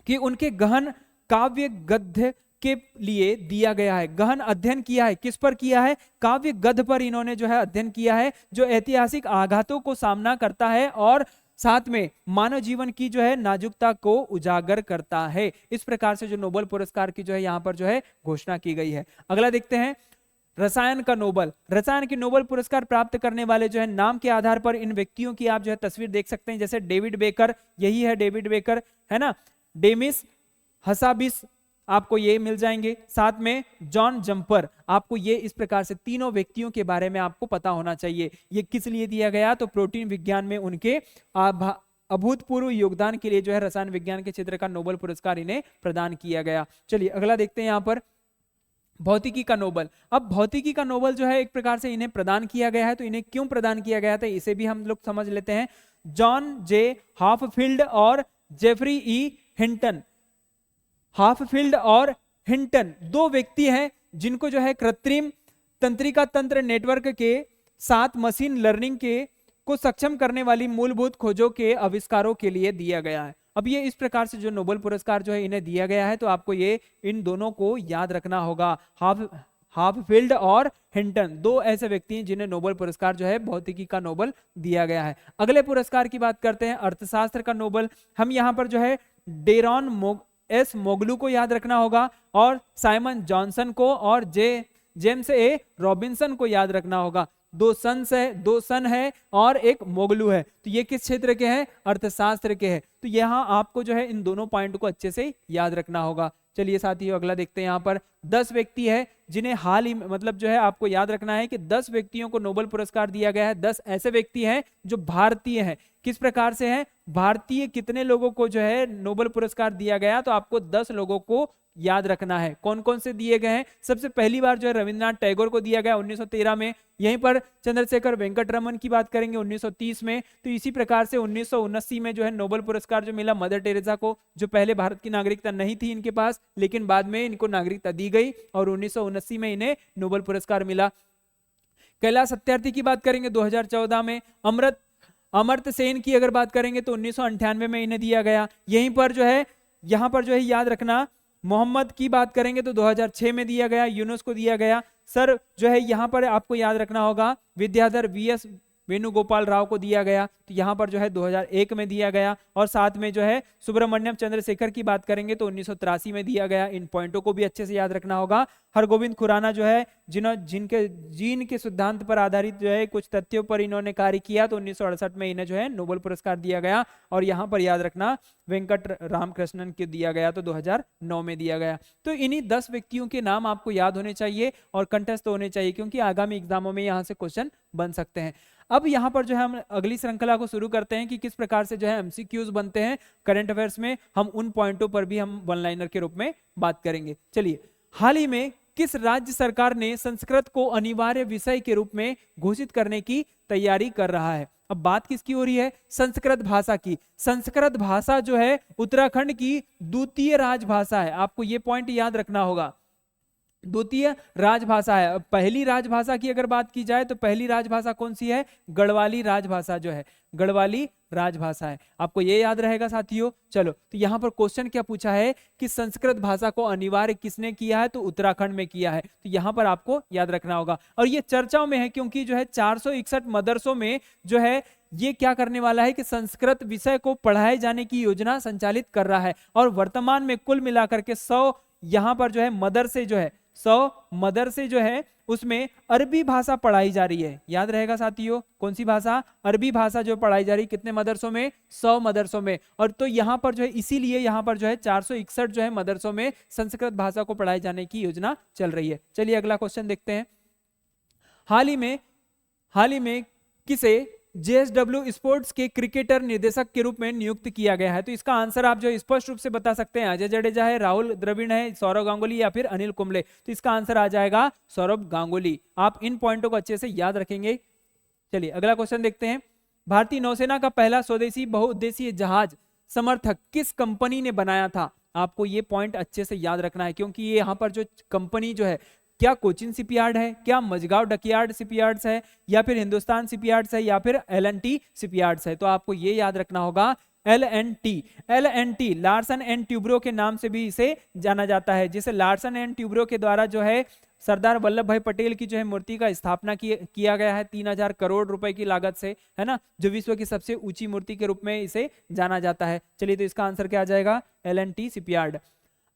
कि उनके गहन काव्य गद्य के लिए दिया गया है। गहन अध्ययन किया है, किस पर किया है, काव्य गद्य पर इन्होंने जो है अध्ययन किया है, जो ऐतिहासिक आघातों को सामना करता है और साथ में मानव जीवन की जो है नाजुकता को उजागर करता है। इस प्रकार से जो नोबेल पुरस्कार की जो है यहाँ पर जो है घोषणा की गई है। अगला देखते हैं रसायन का नोबेल। रसायन के नोबेल पुरस्कार प्राप्त करने वाले जो है नाम के आधार पर इन व्यक्तियों की आप जो है तस्वीर देख सकते हैं, जैसे डेविड बेकर, यही है डेविड बेकर, है ना, डेमिस हसाबिस, आपको ये मिल जाएंगे, साथ में जॉन जंपर। आपको ये इस प्रकार से तीनों व्यक्तियों के बारे में आपको पता होना चाहिए। ये किस लिए दिया गया, तो प्रोटीन विज्ञान में उनके अभूतपूर्व योगदान के लिए जो है रसायन विज्ञान के क्षेत्र का नोबेल पुरस्कार इन्हें प्रदान किया गया। चलिए अगला देखते हैं यहाँ पर भौतिकी का नोबेल। अब भौतिकी का नोबेल जो है एक प्रकार से इन्हें प्रदान किया गया है, तो इन्हें क्यों प्रदान किया गया था इसे भी हम लोग समझ लेते हैं। जॉन जे हाफफील्ड और जेफरी ई हिंटन, हाफफील्ड और हिंटन दो व्यक्ति हैं जिनको जो है कृत्रिम तंत्रिका तंत्र नेटवर्क के साथ मशीन लर्निंग के को सक्षम करने वाली मूलभूत खोजों के आविष्कारों के लिए दिया गया है। अब ये इस प्रकार से जो नोबेल पुरस्कार जो है इन्हें दिया गया है, तो आपको ये इन दोनों को याद रखना होगा। हाफफील्ड और हिंटन दो ऐसे व्यक्ति हैं जिन्हें नोबेल पुरस्कार जो है भौतिकी का नोबेल दिया गया है। अगले पुरस्कार की बात करते हैं अर्थशास्त्र का नोबेल। हम यहाँ पर जो है डेरॉन एस मोगलू को याद रखना होगा और साइमन जॉनसन को और जेम्स ए रॉबिन्सन को याद रखना होगा। दो सन है और एक मोगलू है, तो ये किस क्षेत्र के हैं, अर्थशास्त्र के हैं। तो यहाँ आपको जो है इन दोनों पॉइंट को अच्छे से याद रखना होगा। चलिए साथियों अगला देखते हैं। यहाँ पर 10 व्यक्ति है जिन्हें हाल ही मतलब जो है आपको याद रखना है कि 10 व्यक्तियों को नोबेल पुरस्कार दिया गया है। 10 ऐसे व्यक्ति हैं जो भारतीय हैं। किस प्रकार से हैं, भारतीय कितने लोगों को जो है नोबेल पुरस्कार दिया गया, तो आपको 10 लोगों को याद रखना है। कौन कौन से दिए गए हैं, सबसे पहली बार जो है रविंद्रनाथ टैगोर को दिया गया 1913 में। यहीं पर चंद्रशेखर वेंकटरमन की बात करेंगे 1930 में। तो इसी प्रकार से 1979 में जो है नोबेल पुरस्कार जो मिला मदर टेरेसा को, जो पहले भारत की नागरिकता नहीं थी इनके पास, लेकिन बाद में इनको नागरिकता दी गई और 1979 में इन्हें नोबेल पुरस्कार मिला। कैलाश सत्यार्थी की बात करेंगे 2014 में। अमर्त्य सेन की अगर बात करेंगे तो 1998 में इन्हें दिया गया। यहीं पर जो है यहाँ पर जो है याद रखना, मोहम्मद की बात करेंगे तो 2006 में दिया गया, यूनुस को दिया गया। सर जो है यहाँ पर आपको याद रखना होगा विद्याधर वीएस वेणुगोपाल राव को दिया गया, तो यहाँ पर जो है 2001 में दिया गया। और साथ में जो है सुब्रमण्यम चंद्रशेखर की बात करेंगे तो 1983 में दिया गया। इन पॉइंटों को भी अच्छे से याद रखना होगा। हरगोविंद खुराना जो है जिनके जीन के सिद्धांत पर आधारित जो है कुछ तथ्यों पर इन्होंने कार्य किया, तो 1968 में इन्हें जो है नोबेल पुरस्कार दिया गया। और यहाँ पर याद रखना वेंकट रामकृष्णन के दिया गया, तो 2009 में दिया गया। तो इन्हीं 10 व्यक्तियों के नाम आपको याद होने चाहिए और कंठस्थ होने चाहिए, क्योंकि आगामी एग्जामों में यहाँ से क्वेश्चन बन सकते हैं। अब यहाँ पर जो है हम अगली श्रृंखला को शुरू करते हैं कि किस प्रकार से जो है एमसीक्यूज बनते हैं करंट अफेयर्स में। हम उन पॉइंटों पर भी हम वन लाइनर के रूप में बात करेंगे। चलिए, हाल ही में किस राज्य सरकार ने संस्कृत को अनिवार्य विषय के रूप में घोषित करने की तैयारी कर रहा है? अब बात किसकी हो रही है? संस्कृत भाषा की। संस्कृत भाषा जो है उत्तराखंड की द्वितीय राजभाषा है, आपको ये पॉइंट याद रखना होगा। द्वितीय राजभाषा है। पहली राजभाषा की अगर बात की जाए तो पहली राजभाषा कौन सी है? गढ़वाली राजभाषा जो है, गढ़वाली राजभाषा है। आपको ये याद रहेगा साथियों। चलो, तो यहाँ पर क्वेश्चन क्या पूछा है कि संस्कृत भाषा को अनिवार्य किसने किया है? तो उत्तराखंड में किया है। तो यहाँ पर आपको याद रखना होगा। और ये चर्चाओं में है क्योंकि जो है 461 मदरसों में जो है ये क्या करने वाला है कि संस्कृत विषय को पढ़ाए जाने की योजना संचालित कर रहा है। और वर्तमान में कुल मिलाकर के 100 यहाँ पर जो है मदरसे जो है 100 मदरसे जो है उसमें अरबी भाषा पढ़ाई जा रही है। याद रहेगा साथियों, कौन सी भाषा? अरबी भाषा जो पढ़ाई जा रही है। कितने मदरसों में? 100 मदरसों में। और तो यहाँ पर जो है इसीलिए यहाँ पर जो है 461 जो है मदरसों में संस्कृत भाषा को पढ़ाए जाने की योजना चल रही है। चलिए अगला क्वेश्चन देखते हैं। हाल ही में किसे जेएसडब्ल्यू स्पोर्ट्स के क्रिकेटर निर्देशक के रूप में नियुक्त किया गया है? तो इसका आंसर आप जो स्पष्ट रूप से बता सकते हैं। अजय जडेजा है, राहुल द्रविड़ है, सौरव गांगुली या फिर अनिल कुंबले। तो इसका आंसर आ जाएगा सौरव गांगुली। आप इन पॉइंटों को अच्छे से याद रखेंगे। चलिए अगला क्वेश्चन देखते हैं। भारतीय नौसेना का पहला स्वदेशी बहुउद्देशीय जहाज समर्थक किस कंपनी ने बनाया था? आपको ये पॉइंट अच्छे से याद रखना है, क्योंकि ये यहाँ पर जो कंपनी जो है, क्या कोचिन शिपयार्ड है, क्या मझगांव डकयार्ड शिपयार्ड्स है, या फिर हिंदुस्तान शिपयार्ड्स है, या फिर एल&टी शिपयार्ड्स है? तो आपको ये याद रखना होगा एल&टी। लार्सन एंड ट्यूब्रो के नाम से भी इसे जाना जाता है, जिसे लार्सन एंड ट्यूब्रो के द्वारा जो है सरदार वल्लभ भाई पटेल की जो है मूर्ति का स्थापना किया गया है 3000 करोड़ रुपए की लागत से, है ना, जो विश्व की सबसे ऊंची मूर्ति के रूप में इसे जाना जाता है। चलिए, तो इसका आंसर क्या आ जाएगा? L&T shipyard.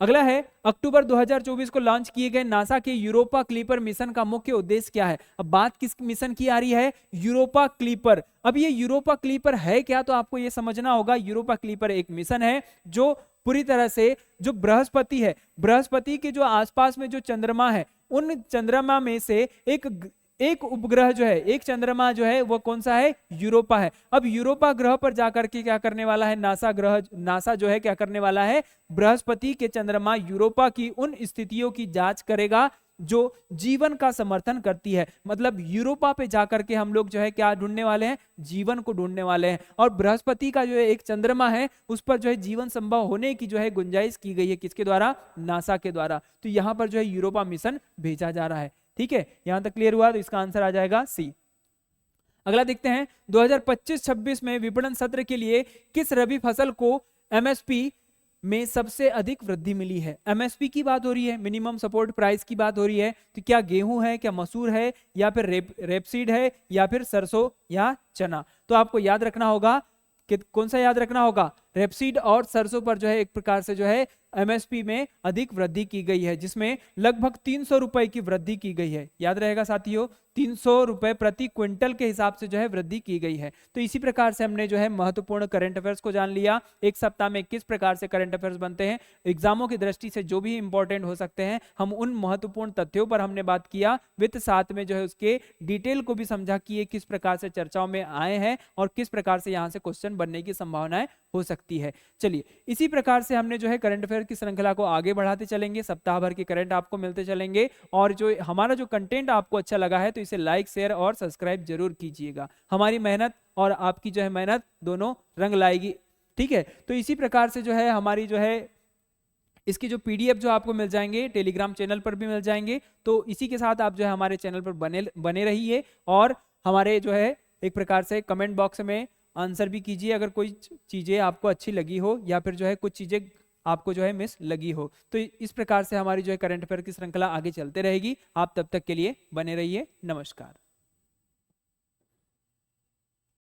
अगला है, अक्टूबर 2024 को लॉन्च किए गए नासा के यूरोपा क्लीपर मिशन का मुख्य उद्देश्य क्या है? अब बात किस मिशन की आ रही है? Europa clipper. अब ये यूरोपा क्लीपर है क्या? तो आपको ये समझना होगा। यूरोपा क्लीपर एक मिशन है जो पूरी तरह से जो बृहस्पति है, बृहस्पति के जो आसपास में जो चंद्रमा है, उन चंद्रमा में से एक उपग्रह जो है, एक चंद्रमा जो है वो कौन सा है? यूरोपा है। अब यूरोपा ग्रह पर जाकर के क्या करने वाला है? नासा जो है क्या करने वाला है? बृहस्पति के चंद्रमा यूरोपा की उन स्थितियों की जांच करेगा जो जीवन का समर्थन करती है। मतलब यूरोपा पे जाकर के हम लोग जो है क्या ढूंढने वाले हैं? जीवन को ढूंढने वाले हैं। और बृहस्पति का जो है एक चंद्रमा है, उस पर जो है जीवन संभव होने की जो है गुंजाइश की गई है। किसके द्वारा? नासा के द्वारा। तो यहाँ पर जो है यूरोपा मिशन भेजा जा रहा है। ठीक है, यहां तक क्लियर हुआ? तो इसका आंसर आ जाएगा सी। अगला देखते हैं। 2025-26 में विपणन सत्र के लिए किस रबी फसल को एमएसपी में सबसे अधिक वृद्धि मिली है? एमएसपी की बात हो रही है, मिनिमम सपोर्ट प्राइस की बात हो रही है। तो क्या गेहूं है, क्या मसूर है, या फिर रेपसीड है, या फिर सरसों या चना? तो आपको याद रखना होगा कि कौन सा याद रखना होगा? रेपसीड और सरसों पर जो है एक प्रकार से जो है एमएसपी में अधिक वृद्धि की गई है, जिसमें लगभग 300 रुपए की वृद्धि की गई है। याद रहेगा साथियों, 300 रुपए प्रति क्विंटल के हिसाब से जो है वृद्धि की गई है। तो इसी प्रकार से हमने जो है महत्वपूर्ण करंट अफेयर्स को जान लिया। एक सप्ताह में किस प्रकार से करंट अफेयर्स बनते हैं, एग्जामों की दृष्टि से जो भी इंपॉर्टेंट हो सकते हैं, हम उन महत्वपूर्ण तथ्यों पर हमने बात किया। विद साथ में जो है उसके डिटेल को भी समझा कि ये किस प्रकार से चर्चाओं में आए हैं और किस प्रकार से यहाँ से क्वेश्चन बनने की संभावनाएं हो सकती है। चलिए, इसी प्रकार से हमने जो है करंट अफेयर की श्रृंखला को आगे बढ़ाते चलेंगे। सप्ताह भर के करंट आपको मिलते चलेंगे। और जो हमारा जो कंटेंट आपको अच्छा लगा है तो इसे लाइक, शेयर और सब्सक्राइब जरूर कीजिएगा। हमारी मेहनत और आपकी जो है मेहनत दोनों रंग लाएगी। ठीक है, तो इसी प्रकार से जो है हमारी जो है इसकी जो पीडीएफ जो आपको मिल जाएंगे टेलीग्राम चैनल पर भी मिल जाएंगे। तो इसी के साथ आप जो है हमारे चैनल पर बने रहिए और हमारे जो है एक प्रकार से कमेंट बॉक्स में आंसर भी कीजिए अगर कोई चीजें आपको अच्छी लगी हो या फिर जो है कुछ चीजें आपको जो है मिस लगी हो। तो इस प्रकार से हमारी जो है करंट अफेयर की श्रृंखला आगे चलते रहेगी। आप तब तक के लिए बने रहिए। नमस्कार।